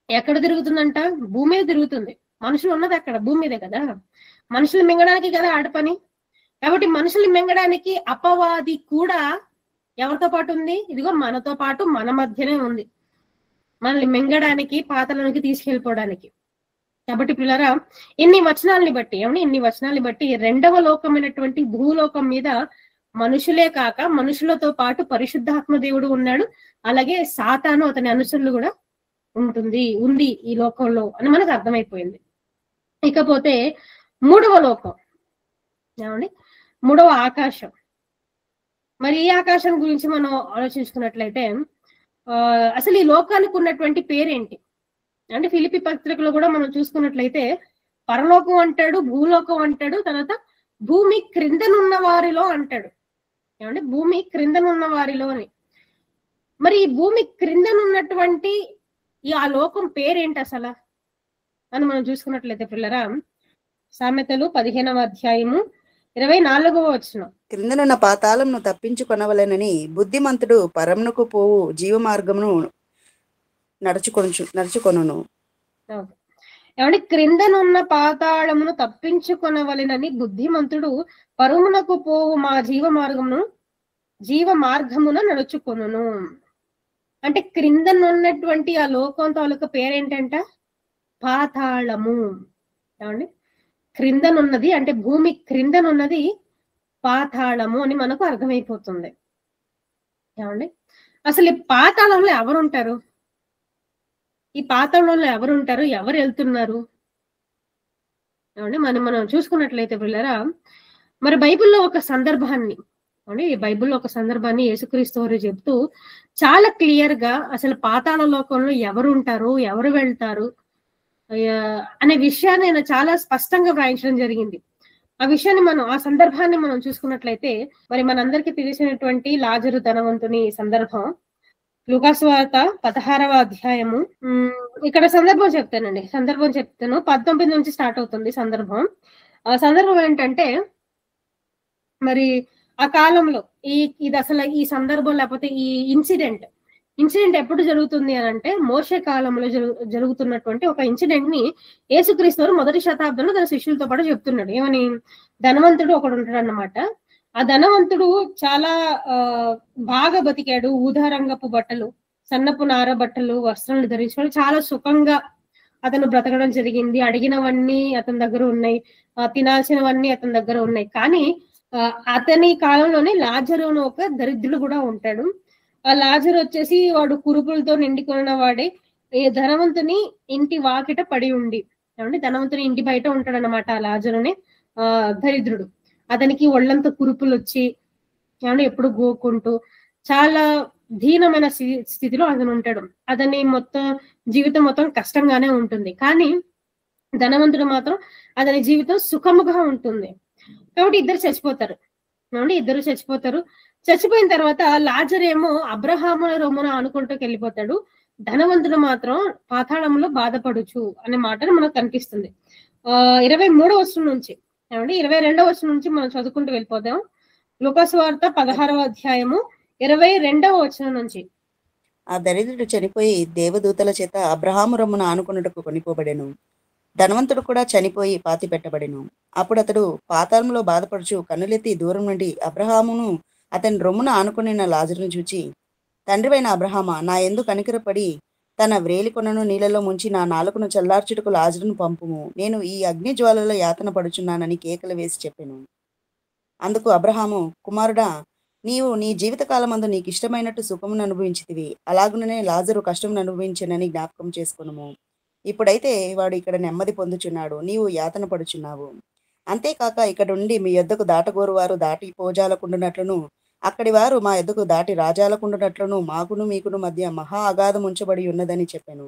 ఎక్కడ తిరుగుతుందంట? భూమి మీద తిరుగుతుంది. మనుషులు ఉన్నది అక్కడ భూమి మీదే కదా, మనుషులు మింగడానికి కదా ఆడ పని. కాబట్టి మనుషుల్ని మింగడానికి అపవాది కూడా ఎవరితో పాటు ఉంది? ఇదిగో మనతో పాటు మన మధ్యనే ఉంది, మనల్ని మింగడానికి, పాతలోనికి తీసుకెళ్ళిపోవడానికి. కాబట్టి పిల్లరా, ఇన్ని వచనాల్ని బట్టి రెండవ లోకమైనటువంటి భూలోకం మీద మనుషులే కాక మనుషులతో పాటు పరిశుద్ధాత్మ దేవుడు ఉన్నాడు. అలాగే సాతాను అతని అనుసరులు కూడా ఉంది ఈ లోకంలో అని మనకు అర్థమైపోయింది. ఇకపోతే మూడవ లోకం ఏమండి? మూడవ ఆకాశం. మరి ఈ ఆకాశం గురించి మనం ఆలోచించుకున్నట్లయితే అసలు ఈ లోకానికి ఉన్నటువంటి పేరేంటి అంటే ఫిలిప్పీ పత్రికలో కూడా మనం చూసుకున్నట్లయితే పరలోకం అంటాడు, భూలోకం అంటాడు, తర్వాత భూమి క్రిందనున్న వారిలో అంటాడు. ఏమంటే భూమి క్రిందనున్న వారిలో అని. మరి ఈ భూమి క్రిందనున్నటువంటి ఆ లోకం పేరేంటి అసలు అని మనం చూసుకున్నట్లయితే పిల్లరా, సామెతలు 15వ అధ్యాయము 24వ వచనం. క్రిందనున్న పాతాళమును తప్పించుకొనవలెనని బుద్ధిమంతుడు పరమునకు పోవు జీవ మార్గమును నడుచుకొనును. ఏమంటే క్రిందనున్న పాతాళమును తప్పించుకొనవలెనని బుద్ధిమంతుడు పరమునకు పోవు మా జీవ మార్గమున నడుచుకొనును. అంటే క్రిందనున్నటువంటి ఆ లోకం తాలూకా పేరేంటంట? పాతాళము. ఏమండి? క్రిందనున్నది అంటే భూమి క్రిందనున్నది పాతాళము అని మనకు అర్థమైపోతుంది. ఏమండి? అసలు ఈ పాతాళంలో ఎవరుంటారు? ఈ పాతాళంలో ఎవరుంటారు? ఎవరు వెళ్తున్నారు? ఏమండి? మనం చూసుకున్నట్లయితే పిల్లరా, మరి బైబిల్లో ఒక సందర్భాన్ని యేసుక్రీస్తు వారు చెప్తూ చాలా క్లియర్ గా అసలు పాతాళ లోకంలో ఎవరు ఉంటారు, ఎవరు వెళ్తారు అనే విషయాన్ని ఆయన చాలా స్పష్టంగా వ్రాయించడం జరిగింది. ఆ సందర్భాన్ని మనం చూసుకున్నట్లయితే మరి మనందరికీ తెలిసినటువంటి లాజరు ధనవంతుని సందర్భం, లూకాసు వార్త 16వ అధ్యాయము. ఇక్కడ సందర్భం చెప్తాను 19 నుంచి స్టార్ట్ అవుతుంది సందర్భం. ఆ సందర్భం ఏంటంటే, మరి ఆ కాలంలో ఇది అసలు ఈ సందర్భం లేకపోతే ఈ ఇన్సిడెంట్ ఇన్సిడెంట్ ఎప్పుడు జరుగుతుంది అని అంటే మోషే కాలంలో జరుగుతున్నటువంటి ఒక ఇన్సిడెంట్ ని యేసుక్రీస్తు వారు మొదటి శతాబ్దంలో తన శిష్యులతో పాటు చెప్తున్నాడు. ఏమని? ధనవంతుడు ఒకడు ఉంటాడు అన్నమాట. ఆ ధనవంతుడు చాలా బాగా బతికాడు. ఊదారంగపు బట్టలు, సన్నపు నార బట్టలు, వస్త్రాలు ధరించుకొని చాలా సుఖంగా అతను బ్రతకడం జరిగింది. అడిగినవన్నీ అతని దగ్గర ఉన్నాయి, తినాల్సినవన్నీ అతని దగ్గర ఉన్నాయి. కానీ అతని కాలంలోనే లాజరు అని ఒక దరిద్రుడు కూడా ఉంటాడు. ఆ లాజరు వచ్చేసి వాడు కురుపులతో నిండుకున్న వాడే ధనవంతుని ఇంటి వాకిట పడి ఉండి, ఏమంటే ధనవంతుని ఇంటి బయట ఉంటాడు అనమాట ఆ లాజరుని దరిద్రుడు. అతనికి ఒళ్ళంతా కురుపులు వచ్చి ఏమంటే ఎప్పుడు గోకుంటూ చాలా దీనమైన స్థితిలో అతను ఉంటాడు. అతని జీవితం మొత్తం కష్టంగానే ఉంటుంది. కానీ ధనవంతుడు మాత్రం అతని జీవితం సుఖముగా ఉంటుంది. కాబట్టి ఇద్దరు చచ్చిపోతారు. చచ్చిపోయిన తర్వాత లాజరు ఏమో అబ్రహాముల రొమ్మున అనుకుంటూ వెళ్ళిపోతాడు. ధనవంతుడు మాత్రం పాతాళంలో బాధపడుచు అనే మాటను మనకు కనిపిస్తుంది. 23వ వచనం నుంచి 22వ వచనం నుంచి మనం చదువుకుంటూ వెళ్ళిపోదాం. లూకాసు వార్త 16వ అధ్యాయము 22వ వచనం నుంచి. ఆ దరిద్రుడు చనిపోయి దేవదూతల చేత అబ్రహాము రొమ్మున ఆనుకున్నట్టుకు కొనిపోబడెను. ధనవంతుడు కూడా చనిపోయి పాతి పెట్టబడెను. అప్పుడు అతడు పాతాళంలో బాధపడుచు కన్నులెత్తి దూరం నుండి అబ్రహామును అతని రొమ్మున ఆనుకునిన లాజరును చూచి, తండ్రివైన అబ్రహామా, నా యందు కనికరపడి తన వ్రేలి కొనను నీళ్లలో ముంచి నా నాలుకను చల్లార్చుటకు లాజరును పంపుము. నేను ఈ అగ్ని జ్వాలలో యాతన పడుచున్నానని కేకలు వేసి చెప్పెను. అందుకు అబ్రహాము, కుమారుడా, నీవు నీ జీవితకాలమందు నీకు ఇష్టమైనట్టు సుఖమును అనుభవించితివి, అలాగుననే లాజరు కష్టమును అనుభవించనని జ్ఞాపకం చేసుకొనుము. ఇప్పుడైతే వాడు ఇక్కడ నెమ్మది పొందుచున్నాడు, నీవు యాతన పడుచున్నావు. అంతేకాక ఇక్కడ నుండి మీ యొద్దకు దాటగోరు వారు దాటి పోజాలకుండునట్లును, అక్కడి వారు మా యొద్దకు దాటి రాజాలకుండునట్లును మాకును మీకును మధ్య మహా అగాధం ఉంచబడి ఉన్నదని చెప్పాను.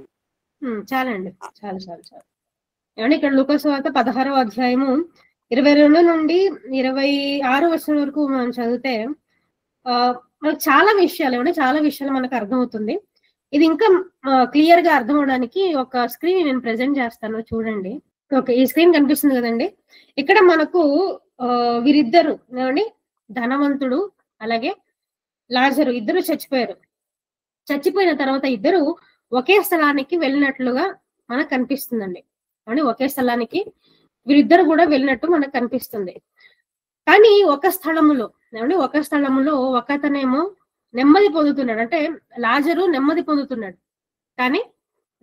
చాలండి, చాలు. ఏమంటే ఇక్కడ లూకాసు వార్త 16వ అధ్యాయము 22 నుండి 26 వచనం వరకు మనం చదివితే మనకు చాలా విషయాలు మనకు అర్థమవుతుంది. ఇది ఇంకా క్లియర్ గా అర్థం అవడానికి ఒక స్క్రీన్ నేను ప్రెజెంట్ చేస్తాను, చూడండి. ఓకే, ఈ స్క్రీన్ కనిపిస్తుంది కదండి. ఇక్కడ మనకు వీరిద్దరు ఏమండి, ధనవంతుడు అలాగే లాజరు ఇద్దరు చచ్చిపోయారు. చచ్చిపోయిన తర్వాత ఇద్దరు ఒకే స్థలానికి వెళ్ళినట్లుగా మనకు కనిపిస్తుందండి. అంటే ఒకే స్థలానికి వీరిద్దరు కూడా వెళ్ళినట్టు మనకు కనిపిస్తుంది. కానీ ఒక స్థలములో ఒకతనేమో నెమ్మది పొందుతున్నాడు, అంటే లాజరు నెమ్మది పొందుతున్నాడు. కానీ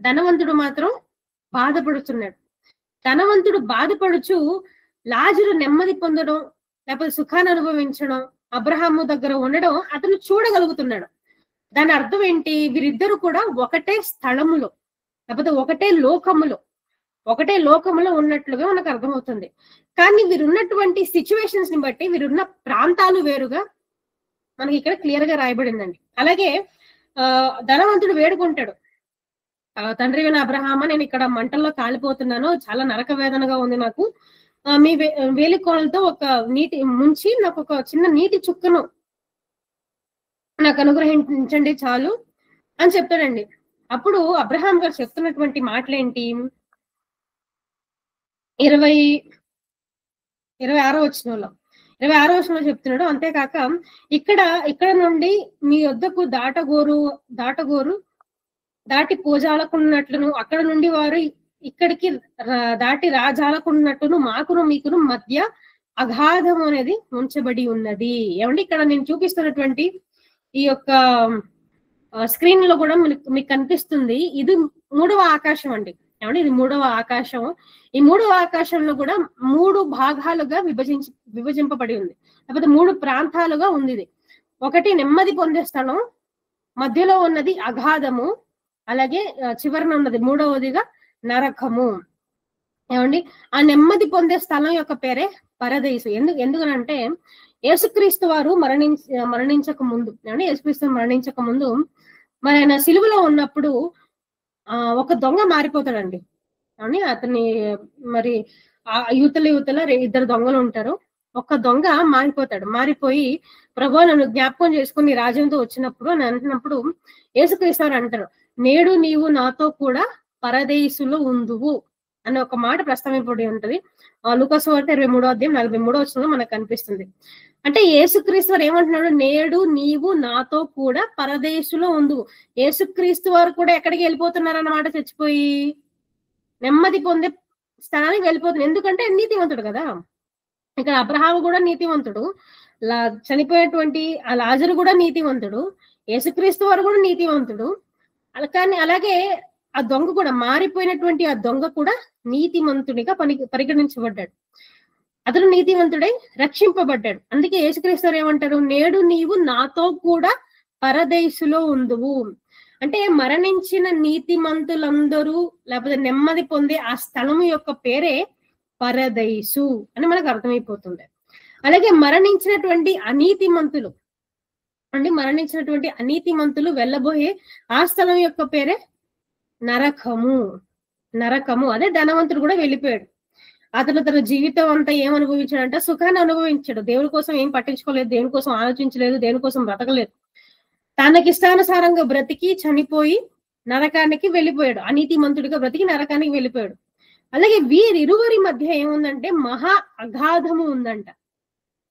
ధనవంతుడు మాత్రం బాధపడుతున్నాడు. ధనవంతుడు బాధపడుచు లాజరు నెమ్మది పొందడం, లేకపోతే సుఖాన్ని అనుభవించడం, అబ్రహాము దగ్గర ఉండడం అతను చూడగలుగుతున్నాడు. దాని అర్థం ఏంటి? వీరిద్దరు కూడా ఒకటే స్థలములో, లేకపోతే ఒకటే లోకములో ఉన్నట్లుగా మనకు అర్థమవుతుంది. కానీ వీరున్నటువంటి సిచ్యువేషన్స్ ని బట్టి వీరున్న ప్రాంతాలు వేరుగా మనకి ఇక్కడ క్లియర్ గా రాయబడిందండి. అలాగే ధనవంతుడు వేడుకుంటాడు, తండ్రి అబ్రహామ, నేను ఇక్కడ మంటల్లో కాలిపోతున్నాను, చాలా నరక వేదనగా ఉంది నాకు, మీ వేలికోణలతో ఒక నీటి ముంచి నాకు ఒక చిన్న నీటి చుక్కను నాకు అనుగ్రహించండి చాలు అని చెప్తాడండి. అప్పుడు అబ్రహాం గారు చెప్తున్నటువంటి మాటలేంటి? 26వ వచనంలో చెప్తున్నాడు. అంతేకాక ఇక్కడ నుండి మీ వద్దకు దాటగోరు దాటి పోజాలకున్నట్లును, అక్కడ నుండి వారు ఇక్కడికి దాటి రాజాలకున్నట్టును మాకును మీకును మధ్య అగాధం అనేది ఉంచబడి ఉన్నది. ఏమంటే ఇక్కడ నేను చూపిస్తున్నటువంటి ఈ యొక్క స్క్రీన్ లో కూడా మీకు కనిపిస్తుంది. ఇది 3వ ఆకాశం అండి. ఏమంటే ఇది 3వ ఆకాశం. ఈ 3వ ఆకాశంలో కూడా 3 భాగాలుగా విభజింపబడి ఉంది, లేకపోతే 3 ప్రాంతాలుగా ఉంది. ఇది ఒకటి నెమ్మది పొందే స్థలం, మధ్యలో ఉన్నది అగాధము, అలాగే చివరన ఉన్నది 3వదిగా నరకము. ఏమండి ఆ నెమ్మది పొందే స్థలం యొక్క పేరే పరదేశు. ఎందుకనంటే యేసుక్రీస్తు వారు మరణించక ముందు, మరణించక ముందు మరి ఆయన సిలువలో ఉన్నప్పుడు ఒక దొంగ మారిపోతాడండి. అని అతని మరి యువతల 2 దొంగలు ఉంటారు. ఒక దొంగ మారిపోయి ప్రభువా నన్ను జ్ఞాపకం చేసుకుని రాజ్యంతో వచ్చినప్పుడు అని అంటున్నప్పుడు యేసుక్రీస్తు వారు అంటారు, నేడు నీవు నాతో కూడా పరదేశులో ఉందువు అనే ఒక మాట ప్రస్తావింపబడి ఉంటది. లూకా సువార్త 23:43 మనకు కనిపిస్తుంది. అంటే యేసుక్రీస్తు వారు ఏమంటున్నాడు, నేడు నీవు నాతో కూడా పరదేశులో ఉండు. యేసుక్రీస్తు వారు కూడా ఎక్కడికి వెళ్ళిపోతున్నారు అన్నమాట, చచ్చిపోయి నెమ్మది పొందే స్థానానికి వెళ్ళిపోతున్నారు. ఎందుకంటే నీతివంతుడు కదా. ఇక్కడ అబ్రహాము కూడా నీతివంతుడు, చనిపోయినటువంటి ఆ లాజరు కూడా నీతివంతుడు, యేసుక్రీస్తు వారు కూడా నీతివంతుడు. కానీ అలాగే ఆ దొంగ కూడా, మారిపోయినటువంటి ఆ దొంగ కూడా నీతిమంతుడిగా పరిగణించబడ్డాడు. అతను నీతివంతుడై రక్షింపబడ్డాడు. అందుకే యేసుక్రీస్తు వారు ఏమంటారు, నేడు నీవు నాతో కూడా పరదేశులో ఉండువు. అంటే మరణించిన నీతిమంతులందరూ లేకపోతే నెమ్మది పొందే ఆ స్థలం యొక్క పేరే పరదేశు అని మనకు అర్థమైపోతుంది. అలాగే మరణించినటువంటి అనీతిమంతులు వెళ్ళబోయే ఆ స్థలం యొక్క పేరే నరకము. అదే ధనవంతుడు కూడా వెళ్ళిపోయాడు. అతను తన జీవితం అంతా ఏమనుభవించాడంటే సుఖాన్ని అనుభవించాడు. దేవుడి కోసం ఏం పట్టించుకోలేదు, దేవుని కోసం ఆలోచించలేదు, దేవుని కోసం బ్రతకలేదు. తనకిష్టానుసారంగా బ్రతికి చనిపోయి నరకానికి వెళ్ళిపోయాడు. అనీతిమంతుడిగా బ్రతికి నరకానికి వెళ్ళిపోయాడు. అలాగే వీరిరువురి మధ్య ఏముందంటే మహా అగాధము ఉందంట.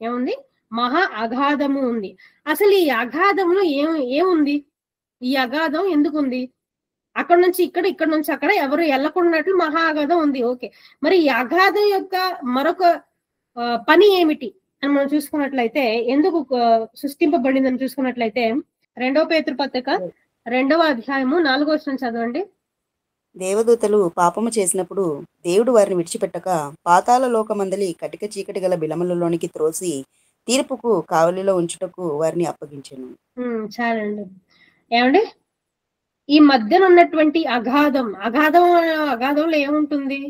ఏముంది? మహా అగాధము ఉంది. అసలు ఈ అగాధంలో ఏముంది? ఈ అగాధం ఎందుకుంది? అక్కడ నుంచి ఇక్కడ నుంచి అక్కడ ఎవరు వెళ్ళకున్నట్లు మహా అగాధం ఉంది. ఓకే, మరి ఈ అగాధం యొక్క మరొక పని ఏమిటి అని మనం చూసుకున్నట్లయితే, ఎందుకు సృష్టింపబడిందని చూసుకున్నట్లయితే 2 పేతురు పత్రిక 2వ అధ్యాయము 4వ వచనం చదవండి. దేవదూతలు పాపము చేసినప్పుడు దేవుడు వారిని విడిచిపెట్టక పాతాళ లోకమందలి కటిక చీకటి గల బిలములలోనికి త్రోసి తీర్పుకు కావలిలో ఉంచుటకు వారిని అప్పగించెను. చాలండి. ఏమండి, ఈ మధ్యన ఉన్నటువంటి అగాధంలో ఏముంటుంది?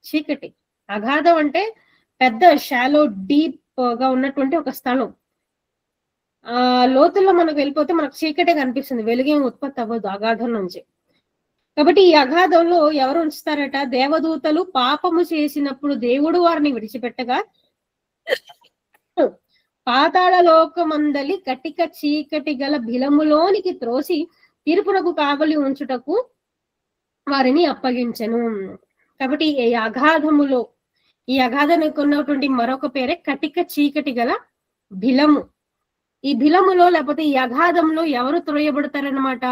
చీకటి. అగాధం అంటే పెద్ద షాలో డీప్ గా ఉన్నటువంటి ఒక స్థలం. లోతుల్లో మనకు వెళ్ళిపోతే మనకు చీకటే కనిపిస్తుంది, వెలుగేం ఉత్పత్తి అవ్వదు అగాధం నుంచి. కాబట్టి ఈ అగాధంలో ఎవరు ఉంచుతారట? దేవదూతలు పాపము చేసినప్పుడు దేవుడు వారిని విడిచిపెట్టగా పాతాళ లోకమందలి కటిక చీకటి గల బిలములోనికి త్రోసి తీర్పునకు కావలి ఉంచుటకు వారిని అప్పగించెను. కాబట్టి ఈ అగాధానికి ఉన్నటువంటి మరొక పేరే కటిక చీకటి గల బిలము. ఈ బిలములో లేకపోతే ఈ అగాధంలో ఎవరు త్రోయబడతారనమాట?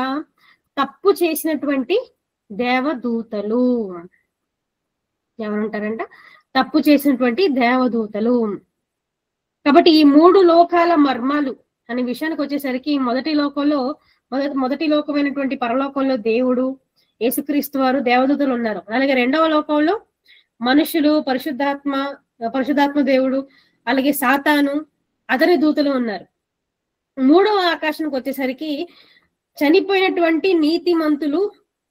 తప్పు చేసినటువంటి దేవదూతలు. ఎవరుంటారంట? తప్పు చేసినటువంటి దేవదూతలు. కాబట్టి ఈ 3 లోకాల మర్మాలు అనే విషయానికి వచ్చేసరికి మొదటి లోకమైనటువంటి పరలోకంలో దేవుడు, యేసుక్రీస్తు వారు, దేవదూతలు ఉన్నారు. అలాగే 2వ లోకంలో మనుషులు, పరిశుద్ధాత్మ దేవుడు, అలాగే సాతాను, అతని దూతలు ఉన్నారు. 3వ ఆకాశానికి వచ్చేసరికి చనిపోయినటువంటి నీతిమంతులు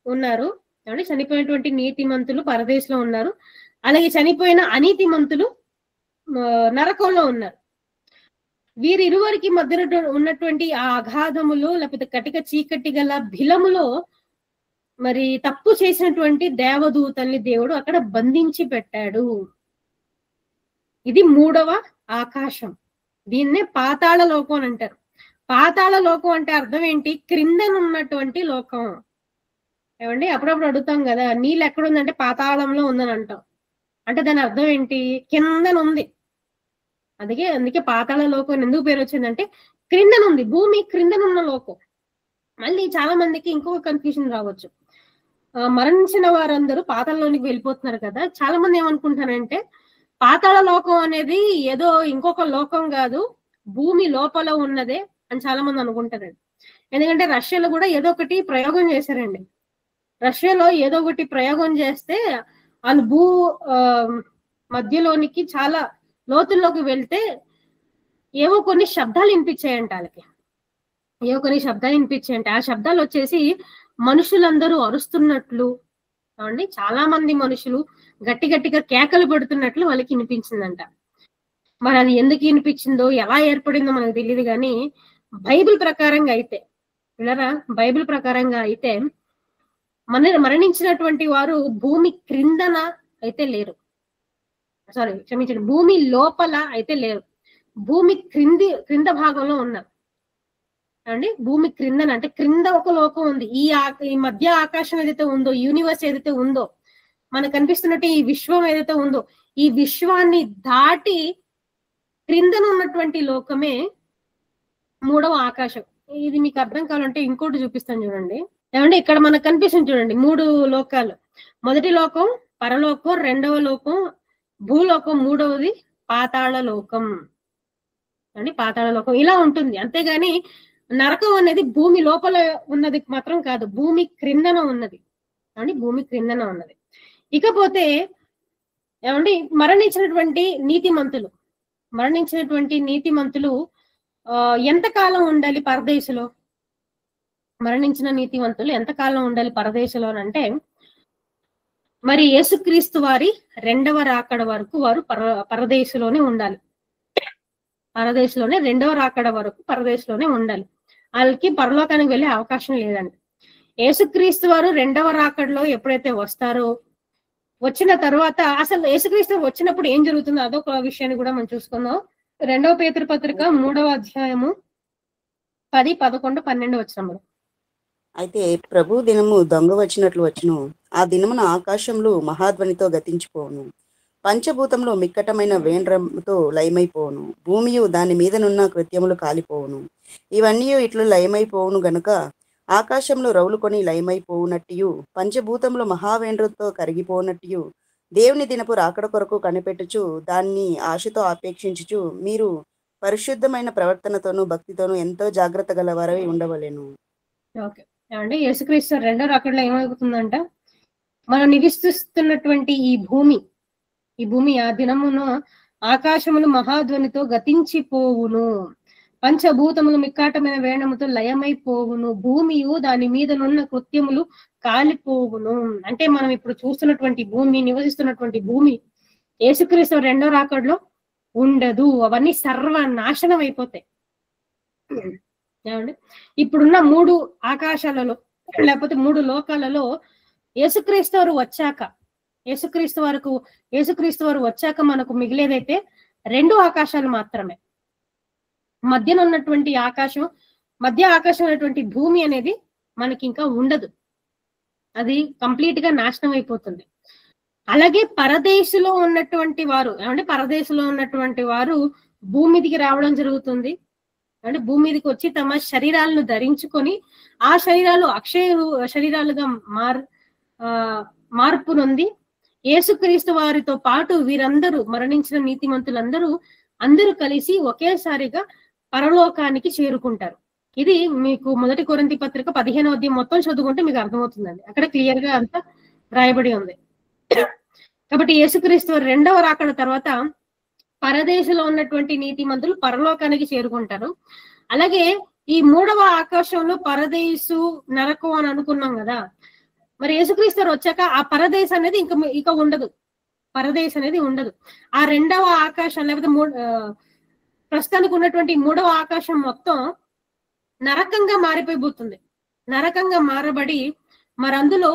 ఉన్నారు. చనిపోయినటువంటి నీతిమంతులు పరదేశంలో ఉన్నారు. అలాగే చనిపోయిన అనీతిమంతులు నరకంలో ఉన్నారు. వీరిరువురికి మధ్యన ఉన్నటువంటి ఆ అగాధములో లేకపోతే కటిక చీకటి గల బిలములో మరి తప్పు చేసినటువంటి దేవదూతల్ని దేవుడు అక్కడ బంధించి పెట్టాడు. ఇది 3వ ఆకాశం. దీన్నే పాతాళ లోకం అని అంటారు. పాతాళ లోకం అంటే అర్థం ఏంటి? క్రిందనున్నటువంటి లోకం. ఏమండి, అప్పుడప్పుడు అడుగుతాం కదా, నీళ్ళు ఎక్కడుందంటే పాతాళంలో ఉందని అంటాం. అంటే దాని అర్థం ఏంటి? కిందనుంది. అందుకే పాతాళ లోకం ఎందుకు పేరు వచ్చిందంటే క్రిందనుంది, భూమి క్రిందనున్న లోకం. మళ్ళీ చాలా మందికి ఇంకొక కన్ఫ్యూజన్ రావచ్చు. మరణించిన వారందరూ పాతాళంలోనికి వెళ్ళిపోతున్నారు కదా. చాలా మంది ఏమనుకుంటారంటే పాతాళ లోకం అనేది ఏదో ఇంకొక లోకం కాదు, భూమి లోపల ఉన్నదే అని చాలా మంది అనుకుంటారండి. ఎందుకంటే రష్యాలో కూడా ఏదో ఒకటి ప్రయోగం చేశారండి. రష్యాలో ఏదో ఒకటి ప్రయోగం చేస్తే వాళ్ళు మధ్యలోనికి చాలా లోతుల్లోకి వెళ్తే ఏవో కొన్ని శబ్దాలు వినిపించాయంట వాళ్ళకి. ఆ శబ్దాలు వచ్చేసి మనుషులందరూ అరుస్తున్నట్లు, అండి చాలా మంది మనుషులు గట్టిగా కేకలు పెడుతున్నట్లు వాళ్ళకి వినిపించిందంట. మరి అది ఎందుకు వినిపించిందో, ఎలా ఏర్పడిందో మనకు తెలియదు. కానీ బైబిల్ ప్రకారంగా అయితే మరణించినటువంటి వారు భూమి క్రిందన అయితే లేరు. క్షమించండి, భూమి లోపల అయితే లేరు. భూమి క్రింద భాగంలో ఉన్నారు అండి. భూమి క్రిందన అంటే క్రింద ఒక లోకం ఉంది. ఈ మధ్య ఆకాశం ఏదైతే ఉందో, యూనివర్స్ ఏదైతే ఉందో, మనకు కనిపిస్తున్నట్టు ఈ విశ్వం ఏదైతే ఉందో ఈ విశ్వాన్ని దాటి క్రిందన ఉన్నటువంటి లోకమే మూడవ ఆకాశం. ఇది మీకు అర్థం కావాలంటే ఇంకోటి చూపిస్తాను చూడండి. ఏమంటే ఇక్కడ మనకు కనిపిస్తుంది చూడండి 3 లోకాలు. మొదటి లోకం పరలోకం, రెండవ లోకం భూలోకం, మూడవది పాతాళ లోకం అని. పాతాళ లోకం ఇలా ఉంటుంది. అంతేగాని నరకం అనేది భూమి లోపల ఉన్నది మాత్రం కాదు, భూమి క్రిందన ఉన్నది అని. భూమి క్రిందన ఉన్నది. ఇకపోతే ఏమండి మరణించినటువంటి నీతిమంతులు ఎంతకాలం ఉండాలి పరదేశంలో? మరణించిన నీతివంతులు ఎంతకాలం ఉండాలి పరదేశంలో అంటే, మరి యేసుక్రీస్తు వారి రెండవ రాకడ వరకు వారు పరదేశంలోనే ఉండాలి. రెండవ రాకడ వరకు పరదేశంలోనే ఉండాలి. వాళ్ళకి పరలోకానికి వెళ్ళే అవకాశం లేదండి. యేసుక్రీస్తు వారు రెండవ రాకడలో ఎప్పుడైతే వస్తారో, వచ్చిన తర్వాత అసలు యేసుక్రీస్తు వచ్చినప్పుడు ఏం జరుగుతుందో అదొక విషయాన్ని కూడా మనం చూసుకుందాం. 2వ పేతురు పత్రిక 3వ అధ్యాయము 10, 11, 12 వచనములు. అయితే ప్రభు దినము దొంగ వచ్చినట్లు వచ్చును. ఆ దినమున ఆకాశంలో మహాధ్వనితో గతించిపోవును, పంచభూతంలో మిక్కటమైన వేండ్రముతో లయమైపోవును, భూమియు దాని మీదనున్న కృత్యములు కాలిపోవును. ఇవన్నీ ఇట్లు లయమైపోవును గనుక ఆకాశంలో రౌలుకొని లయమైపోవునట్టియు, పంచభూతంలో మహావేండ్రతో కరిగిపోవునట్టియు, దేవుని దినపు రాకడ కొరకు కనిపెట్టుచు దాన్ని ఆశతో ఆపేక్షించుచు మీరు పరిశుద్ధమైన ప్రవర్తనతోనూ భక్తితోనూ ఎంతో జాగ్రత్త గలవారై ఉండవలెను. ఓకే అండి. యేసుక్రీస్తు రెండో రాకడలో ఏమవుతుందంట, మనం నివసిస్తున్నటువంటి ఈ భూమి ఆ దినమున ఆకాశములు మహాధ్వనితో గతించిపోవును, పంచభూతములు మిక్కాటమైన వేణముతో లయమైపోవును, భూమియు దాని మీదనున్న కృత్యములు కాలిపోవును. అంటే మనం ఇప్పుడు చూస్తున్నటువంటి నివసిస్తున్నటువంటి భూమి యేసుక్రీస్తు రెండో రాకడలో ఉండదు. అవన్నీ సర్వనాశనం అయిపోతాయి. ఏమండి ఇప్పుడున్న 3 ఆకాశాలలో లేకపోతే 3 లోకాలలో యేసుక్రీస్తు వారు వచ్చాక మనకు మిగిలేదైతే 2 ఆకాశాలు మాత్రమే. మధ్య ఆకాశం అనేటువంటి భూమి అనేది మనకి ఇంకా ఉండదు. అది కంప్లీట్ గా నాశనం అయిపోతుంది. అలాగే పరదేశంలో ఉన్నటువంటి వారు భూమి మీదకి రావడం జరుగుతుంది. అంటే భూమి మీదకి వచ్చి తమ శరీరాలను ధరించుకొని ఆ శరీరాలు అక్షయ శరీరాలుగా మార్పు నొంది యేసుక్రీస్తు వారితో పాటు వీరందరూ మరణించిన నీతిమంతులందరూ కలిసి ఒకేసారిగా పరలోకానికి చేరుకుంటారు. ఇది మీకు 1 కొరింథీ పత్రిక 15వ అధ్యాయం మొత్తం చదువుకుంటే మీకు అర్థమవుతుందండి. అక్కడ క్లియర్ గా అంతా రాయబడి ఉంది. కాబట్టి యేసుక్రీస్తు రెండవ రాకడ తర్వాత పరదేశంలో ఉన్నటువంటి నీతిమంతులు పరలోకానికి చేరుకుంటారు. అలాగే ఈ 3వ ఆకాశంలో పరదేశు నరకం అని అనుకున్నాం కదా, మరి యేసుక్రీస్తు వచ్చాక ఆ పరదేశం అనేది ఇక ఉండదు. పరదేశం అనేది ఉండదు. ఆ 2వ ఆకాశం లేకపోతే ప్రస్తుతానికి ఉన్నటువంటి 3వ ఆకాశం మొత్తం నరకంగా మారిపోయిపోతుంది. నరకంగా మారబడి మరి అందులో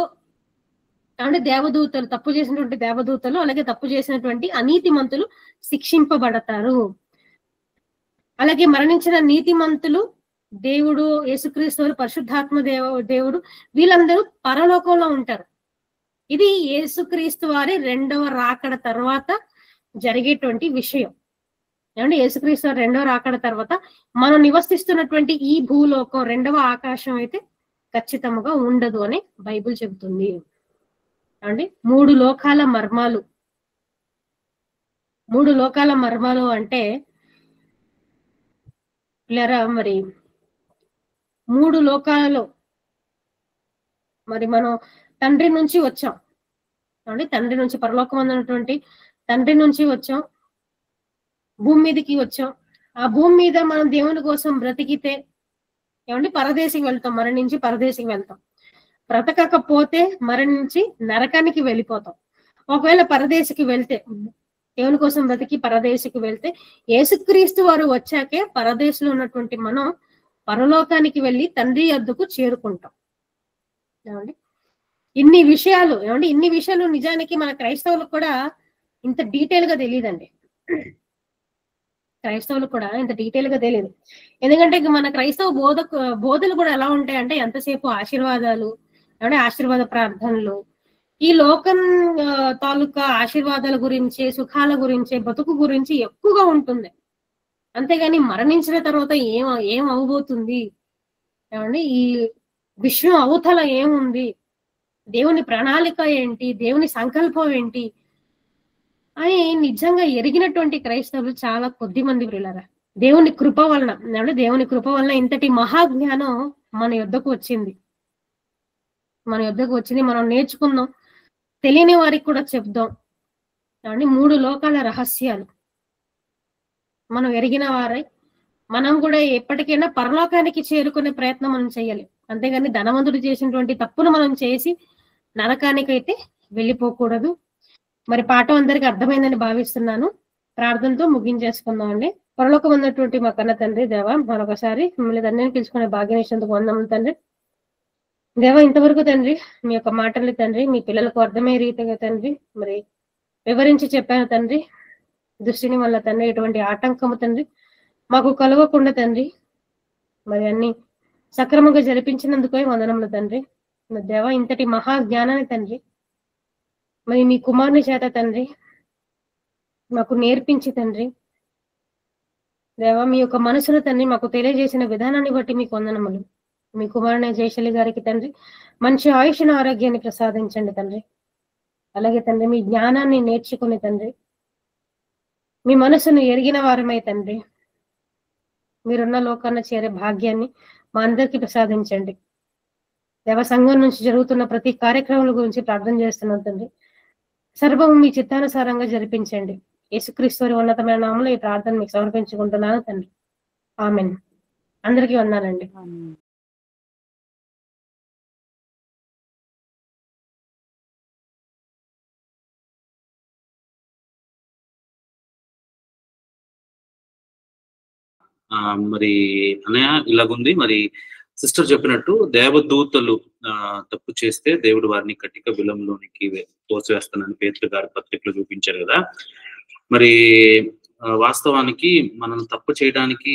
అంటే దేవదూతలు, తప్పు చేసినటువంటి దేవదూతలు, అలాగే తప్పు చేసినటువంటి అనీతిమంతులు శిక్షింపబడతారు. అలాగే మరణించిన నీతిమంతులు, దేవుడు, యేసుక్రీస్తు, పరిశుద్ధాత్మ దేవుడు వీళ్ళందరూ పరలోకంలో ఉంటారు. ఇది యేసుక్రీస్తు వారి రెండవ రాకడ తర్వాత జరిగేటువంటి విషయం. ఏమంటే యేసుక్రీస్తు రెండవ రాకడ తర్వాత మనం నివసిస్తున్నటువంటి ఈ భూలోకం 2వ ఆకాశం అయితే ఖచ్చితంగా ఉండదు అని బైబిల్ చెబుతుంది. అండి 3 లోకాల మర్మాలు అంటే మరి 3 లోకాలలో మరి మనం తండ్రి నుంచి వచ్చాం. తండ్రి నుంచి పరలోకం ఉన్నటువంటి తండ్రి నుంచి వచ్చాం, భూమి మీదకి వచ్చాం. ఆ భూమి మీద మనం దేవుని కోసం బ్రతికితే పరదేశికి వెళ్తాం, మరణించి పరదేశికి వెళ్తాం. బ్రతకకపోతే మరణించి నరకానికి వెళ్ళిపోతాం. ఒకవేళ పరదేశికి వెళ్తే, దేవుని కోసం బ్రతికి పరదేశికి వెళ్తే, యేసుక్రీస్తు వారు వచ్చాకే పరదేశంలో ఉన్నటువంటి మనం పరలోకానికి వెళ్ళి తండ్రి యొద్దకు చేరుకుంటాం. ఇన్ని విషయాలు నిజానికి మన క్రైస్తవులకు కూడా ఇంత డీటెయిల్ గా తెలియదండి. తెలియదు. ఎందుకంటే మన క్రైస్తవ బోధలు కూడా ఎలా ఉంటాయంటే ఎంతసేపు ఆశీర్వాదాలు, ఆశీర్వాద ప్రార్థనలు, ఈ లోకం తాలూకా ఆశీర్వాదాల గురించి, సుఖాల గురించి, బతుకు గురించి ఎక్కువగా ఉంటుంది. అంతేగాని మరణించిన తర్వాత ఏం అవబోతుంది, ఏమండి, ఈ విశ్వం అవతల ఏముంది, దేవుని ప్రణాళిక ఏంటి, దేవుని సంకల్పం ఏంటి అని నిజంగా ఎరిగినటువంటి క్రైస్తవులు చాలా కొద్ది మంది ప్రియులారా. దేవుని కృప వలన ఇంతటి మహాజ్ఞానం మన యొద్దకు వచ్చింది. మనం నేర్చుకుందాం, తెలియని వారికి కూడా చెప్దాం. 3 లోకాల రహస్యాలు మనం ఎరిగిన వారై మనం కూడా ఎప్పటికైనా పరలోకానికి చేరుకునే ప్రయత్నం మనం చేయాలి. అంతేగాని ధనవంతుడు చేసినటువంటి తప్పును మనం చేసి నరకానికైతే వెళ్ళిపోకూడదు. మరి పాఠం అందరికి అర్థమైందని భావిస్తున్నాను. ప్రార్థనతో ముగించేసుకుందాం అండి. పరలోకం ఉన్నటువంటి మా కన్న తండ్రి దేవ, మరొకసారి మిమ్మల్ని తండ్రిని పిలుచుకునే భాగ్యం ఇచ్చినందుకు వందనములు తండ్రి. దేవ, ఇంతవరకు తండ్రి మీ యొక్క మాటలు తండ్రి మీ పిల్లలకు అర్థమయ్యే రీతిగా తండ్రి మరి వివరించి చెప్పాను తండ్రి. దృష్టిని వల్ల తండ్రి ఎటువంటి ఆటంకము తండ్రి మాకు కలగకుండా తండ్రి మరి అన్ని సక్రమంగా జరిపించినందుకే వందనములు తండ్రి. దేవ, ఇంతటి మహా జ్ఞానాన్ని తండ్రి మరి మీ కుమారుని చేత తండ్రి మాకు నేర్పించి తండ్రి దేవ, మీ యొక్క మనసును తండ్రి మాకు తెలియజేసిన విధానాన్ని బట్టి మీకు వందనములు. మీ కుమారుని జయశైలి గారికి తండ్రి మంచి ఆయుష్ను ఆరోగ్యాన్ని ప్రసాదించండి తండ్రి. అలాగే తండ్రి మీ జ్ఞానాన్ని నేర్చుకుని తండ్రి మీ మనసును ఎరిగిన వారమై తండ్రి మీరున్న లోకాన్ని చేరే భాగ్యాన్ని మా అందరికీ ప్రసాదించండి. దేవ, సంఘం నుంచి జరుగుతున్న ప్రతి కార్యక్రమాల గురించి ప్రార్థన చేస్తున్నాం తండ్రి. సర్వం మీ చిత్తానుసారంగా జరిపించండి. యేసుక్రీస్తు వారి ఉన్నతమైన నామములో ఈ ప్రార్థన మీకు సమర్పించుకుంటున్నాను తండ్రి. ఆమేన్. అందరికీ వందనాలండి. మరి అన్నయ్య ఇలాగుంది. మరి సిస్టర్ చెప్పినట్టు దేవదూతలు తప్పు చేస్తే దేవుడు వారిని కటిక బిలంలోనికి తోసివేస్తానని పేతురు గారి పత్రికలో చూపించారు కదా. మరి వాస్తవానికి మనం తప్పు చేయడానికి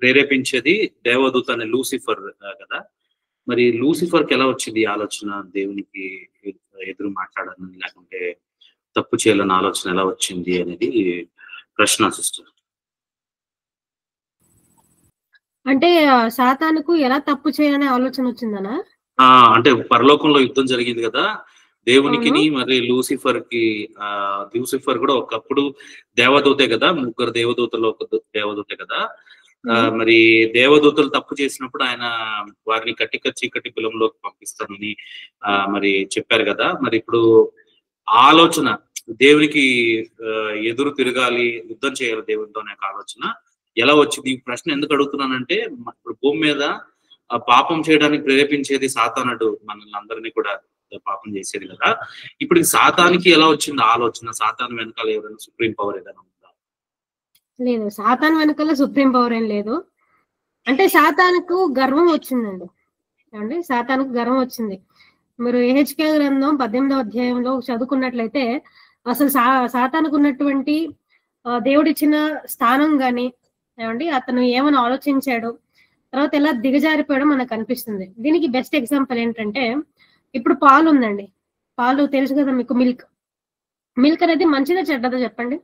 ప్రేరేపించేది దేవదూత అనే లూసిఫర్ కదా. మరి లూసిఫర్ కి ఎలా వచ్చింది ఆలోచన దేవునికి ఎదురు మాట్లాడాలని, లేకుంటే తప్పు చేయాలని ఆలోచన ఎలా వచ్చింది అనేది ప్రశ్న సిస్టర్. అంటే సాతానుకు ఎలా తప్పు చేయాలనే ఆలోచన వచ్చిందనా? అంటే పరలోకంలో యుద్ధం జరిగింది కదా, దేవునికి మరి లూసిఫర్ కి. లూసిఫర్ కూడా ఒకప్పుడు దేవదూతే కదా, 3 దేవదూతలు ఒక దేవదూతే కదా. మరి దేవదూతలు తప్పు చేసినప్పుడు ఆయన వారిని కట్టిక చీకటి బిలంలోకి పంపిస్తానని మరి చెప్పారు కదా. మరి ఇప్పుడు ఆలోచన దేవునికి ఎదురు తిరగాలి, యుద్ధం చేయాలి దేవునితో అనే ఆలోచన ఎలా వచ్చింది? ఈ ప్రశ్న ఎందుకు అడుగుతున్నానంటే, ఇప్పుడు భూమి మీద పాపం చేయడానికి ప్రేరేపించేది సాతానుడు, మనల్ని అందరినీ కూడా పాపం చేసేది కదా. ఇప్పుడు సాతానికి ఎలా వచ్చింది ఆలోచన? సాతాను వెనకాల ఎవరైనా సుప్రీం పవర్ ఏదైనా ఉందా? లేదు, సాతాను వెనకాల సుప్రీం పవర్ ఏం లేదు. అంటే సాతానుకు గర్వం వచ్చిందండి. ఏమండి, సాతానుకు గర్వం వచ్చింది. మీరు యెహెజ్కేలు గ్రంథం 18వ అధ్యాయంలో చదువుకున్నట్లయితే అసలు సాతానుకు ఉన్నటువంటి దేవుడిచ్చిన స్థానం గాని, ఏమండి, అతను ఏమని ఆలోచించాడు, తర్వాత ఎలా దిగజారిపోయాడో మనకు అనిపిస్తుంది. దీనికి బెస్ట్ ఎగ్జాంపుల్ ఏంటంటే, ఇప్పుడు పాలు ఉందండి. పాలు తెలుసు కదా మీకు, మిల్క్ అనేది మంచిదా చెడ్డదా చెప్పండి?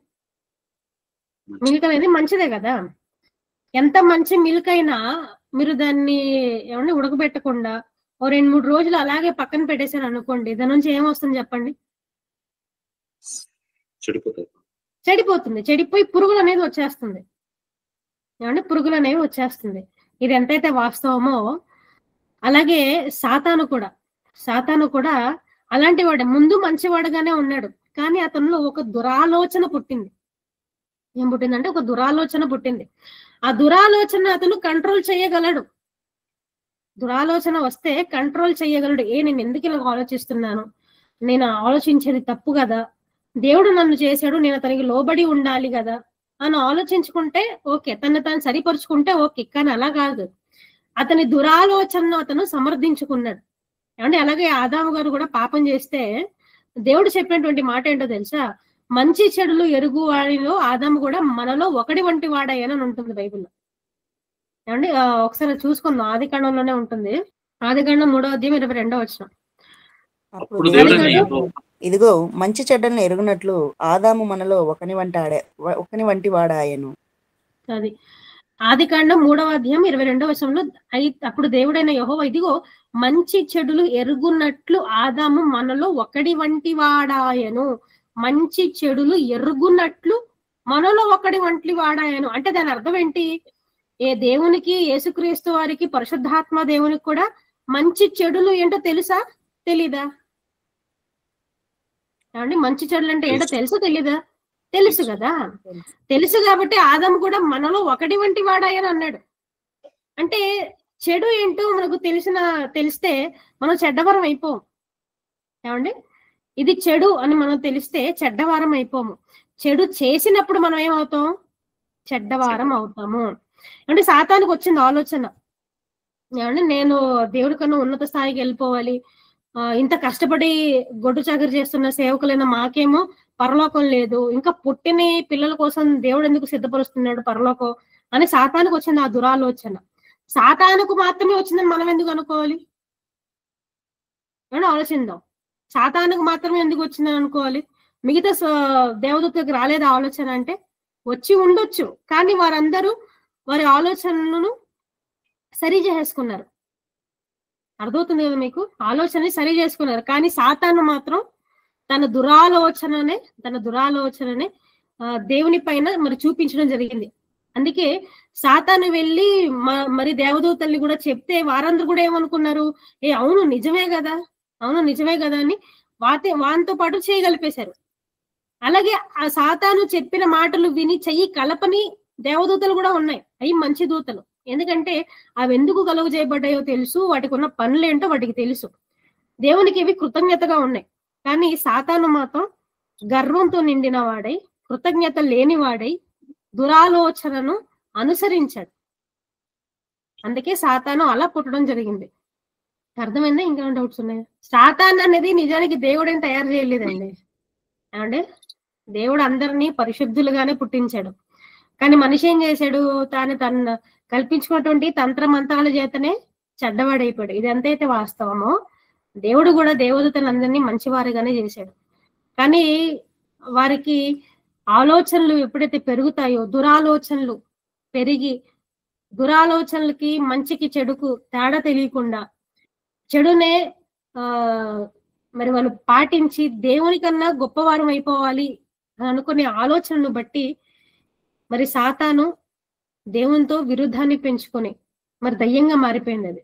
మిల్క్ అనేది మంచిదే కదా. ఎంత మంచి మిల్క్ అయినా మీరు దాన్ని ఏమండి ఉడకబెట్టకుండా 2-3 రోజులు అలాగే పక్కన పెట్టేశారు అనుకోండి, దాని నుంచి ఏమొస్తుంది చెప్పండి? చెడిపోతుంది. చెడిపోయి పురుగులు అనేది వచ్చేస్తుంది. ఏమంటే పురుగులు అనేవి వచ్చేస్తుంది. ఇది ఎంతైతే వాస్తవమో అలాగే సాతాను కూడా అలాంటి వాడే. ముందు మంచివాడుగానే ఉన్నాడు, కానీ అతనిలో ఒక దురాలోచన పుట్టింది. ఏం పుట్టిందంటే ఒక దురాలోచన పుట్టింది. ఆ దురాలోచన అతను కంట్రోల్ చేయగలడు. దురాలోచన వస్తే కంట్రోల్ చేయగలడు. నేను ఎందుకు ఇలా ఆలోచిస్తున్నాను, నేను ఆలోచించేది తప్పు కదా, దేవుడు నన్ను చేశాడు, నేను అతనికి లోబడి ఉండాలి కదా అని ఆలోచించుకుంటే ఓకే, తను సరిపరుచుకుంటే ఓకే. కానీ అలా కాదు, అతని దురాలోచనను అతను సమర్థించుకున్నాడు. ఏమంటే అలాగే ఆదాము గారు కూడా పాపం చేస్తే దేవుడు చెప్పినటువంటి మాట ఏంటో తెలుసా? మంచి చెడులు ఎరుగు వాడిలో ఆదాము కూడా మనలో ఒకటి వంటి వాడయ్యని ఉంటుంది బైబిల్లో. ఏమండి ఒకసారి చూసుకుందాం, ఆదికాండంలోనే ఉంటుంది. ఆదికాండం 3వ అధ్యాయం 22వ వచనం. అప్పుడు దేవుడైన ఆదికాండం యెహోవా ఇదిగో మంచి చెడ్డలను ఎరుగునట్లు ఆదాము మనలో ఒకని వంటి వాడాయను. అది ఆదికాండం 3వ అధ్యాయం 22వ వచనంలో అప్పుడు దేవుడైన యెహోవా ఇదిగో మంచి చెడులు ఎరుగున్నట్లు ఆదాము మనలో ఒకడి వంటి వాడాయను. మంచి చెడులు ఎరుగున్నట్లు మనలో ఒకడి వంటి వాడాయను అంటే దాని అర్థం ఏంటి? ఏ దేవునికి, యేసుక్రీస్తు వారికి, పరిశుద్ధాత్మ దేవునికి కూడా మంచి చెడులు ఏంటో తెలుసా తెలీదా? ఏమండి, మంచి చెడులు అంటే ఏంటో తెలుసా తెలీదా? తెలుసు కదా. తెలుసు కాబట్టి ఆదాము కూడా మనలో ఒకటి వంటి వాడాయని అన్నాడు. అంటే చెడు ఏంటో మనకు తెలిస్తే మనం చెడ్డవరం అయిపోము. ఏమండి, ఇది చెడు అని మనం తెలిస్తే చెడ్డవారం అయిపోము. చెడు చేసినప్పుడు మనం ఏమవుతాం? చెడ్డవారం అవుతాము. అంటే సాతానికి వచ్చింది ఆలోచన, ఏమండి నేను దేవుడి కన్నా ఉన్నత స్థాయికి వెళ్ళిపోవాలి, ఇంత కష్టపడి గొడ్డు చాకరీ చేస్తున్న సేవకులైన మాకేమో పరలోకం లేదు, ఇంకా పుట్టిన పిల్లల కోసం దేవుడు ఎందుకు సిద్ధపరుస్తున్నాడు పరలోకం అని సాతానికి వచ్చింది ఆ దురాలోచన. సాతానుకు మాత్రమే వచ్చిందని మనం ఎందుకు అనుకోవాలి? అని ఆలోచిద్దాం. సాతానుకు మాత్రమే ఎందుకు వచ్చిందని అనుకోవాలి? మిగతా దేవదూతలకు రాలేదు ఆలోచన అంటే? వచ్చి ఉండొచ్చు, కానీ వారందరూ వారి ఆలోచనలను సరి చేసుకున్నారు. అర్థమవుతుంది కదా మీకు? ఆలోచనని సరి చేసుకున్నారు, కానీ సాతాను మాత్రం తన దురాలోచననే దేవుని పైన మరి చూపించడం జరిగింది. అందుకే సాతాను వెళ్ళి మరి దేవదూతల్ని కూడా చెప్తే వారందరూ కూడా ఏమనుకున్నారు? అవును నిజమే కదా అని వానితో పాటు చేయగలిపేశారు. అలాగే ఆ సాతాను చెప్పిన మాటలు విని చెయ్యి కలపని దేవదూతలు కూడా ఉన్నాయి. అవి మంచి దూతలు. ఎందుకంటే అవి ఎందుకు కలుగు చేయబడ్డాయో తెలుసు, వాటికి ఉన్న పనులేంటో వాటికి తెలుసు. దేవునికి ఇవి కృతజ్ఞతగా ఉన్నాయి. కానీ సాతాను మాత్రం గర్వంతో నిండిన వాడై, కృతజ్ఞత లేనివాడై దురాలోచనను అనుసరించాడు. అందుకే సాతాను అలా పుట్టడం జరిగింది. అర్థమైందా? ఇంకా డౌట్స్ ఉన్నాయా? సాతాన్ అనేది నిజానికి దేవుడేం తయారు చేయలేదండి. అంటే దేవుడు అందరినీ పరిశుద్ధులుగానే పుట్టించాడు. కానీ మనిషి ఏం చేశాడు? తను కల్పించుకున్నటువంటి తంత్ర మంత్రాల చేతనే చెడ్డవాడైపోయాడు. ఇది ఎంతైతే వాస్తవమో దేవుడు కూడా దేవదూతలందరినీ మంచివారిగానే చేశాడు. కానీ వారికి ఆలోచనలు ఎప్పుడైతే పెరుగుతాయో, దురాలోచనలు పెరిగి దురాలోచనలకి మంచికి చెడుకు తేడా తెలియకుండా చెడునే మరి వాళ్ళు పాటించి దేవుని కన్నా గొప్పవారం అయిపోవాలి అని అనుకునే ఆలోచనను బట్టి మరి సాతాను దేవునితో విరుద్ధాన్ని పెంచుకొని మరి దయ్యంగా మారిపోయింది. అది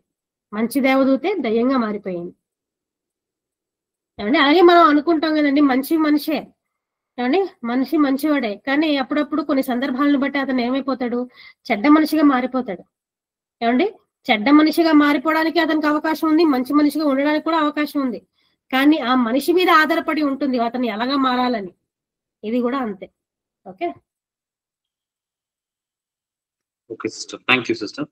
మంచి దేవదూతే దయ్యంగా మారిపోయింది. అలాగే మనం అనుకుంటాం కదండి, మనిషే కానీ మనిషి మంచివాడే, కానీ అప్పుడప్పుడు కొన్ని సందర్భాలను బట్టి అతను ఏమైపోతాడు? చెడ్డ మనిషిగా మారిపోతాడు. ఏమండి, చెడ్డ మనిషిగా మారిపోవడానికి అతనికి అవకాశం ఉంది, మంచి మనిషిగా ఉండడానికి కూడా అవకాశం ఉంది. కానీ ఆ మనిషి మీద ఆధారపడి ఉంటుంది అతను ఎలాగా మారాలని. ఇది కూడా అంతే. Okay sister, thank you sister.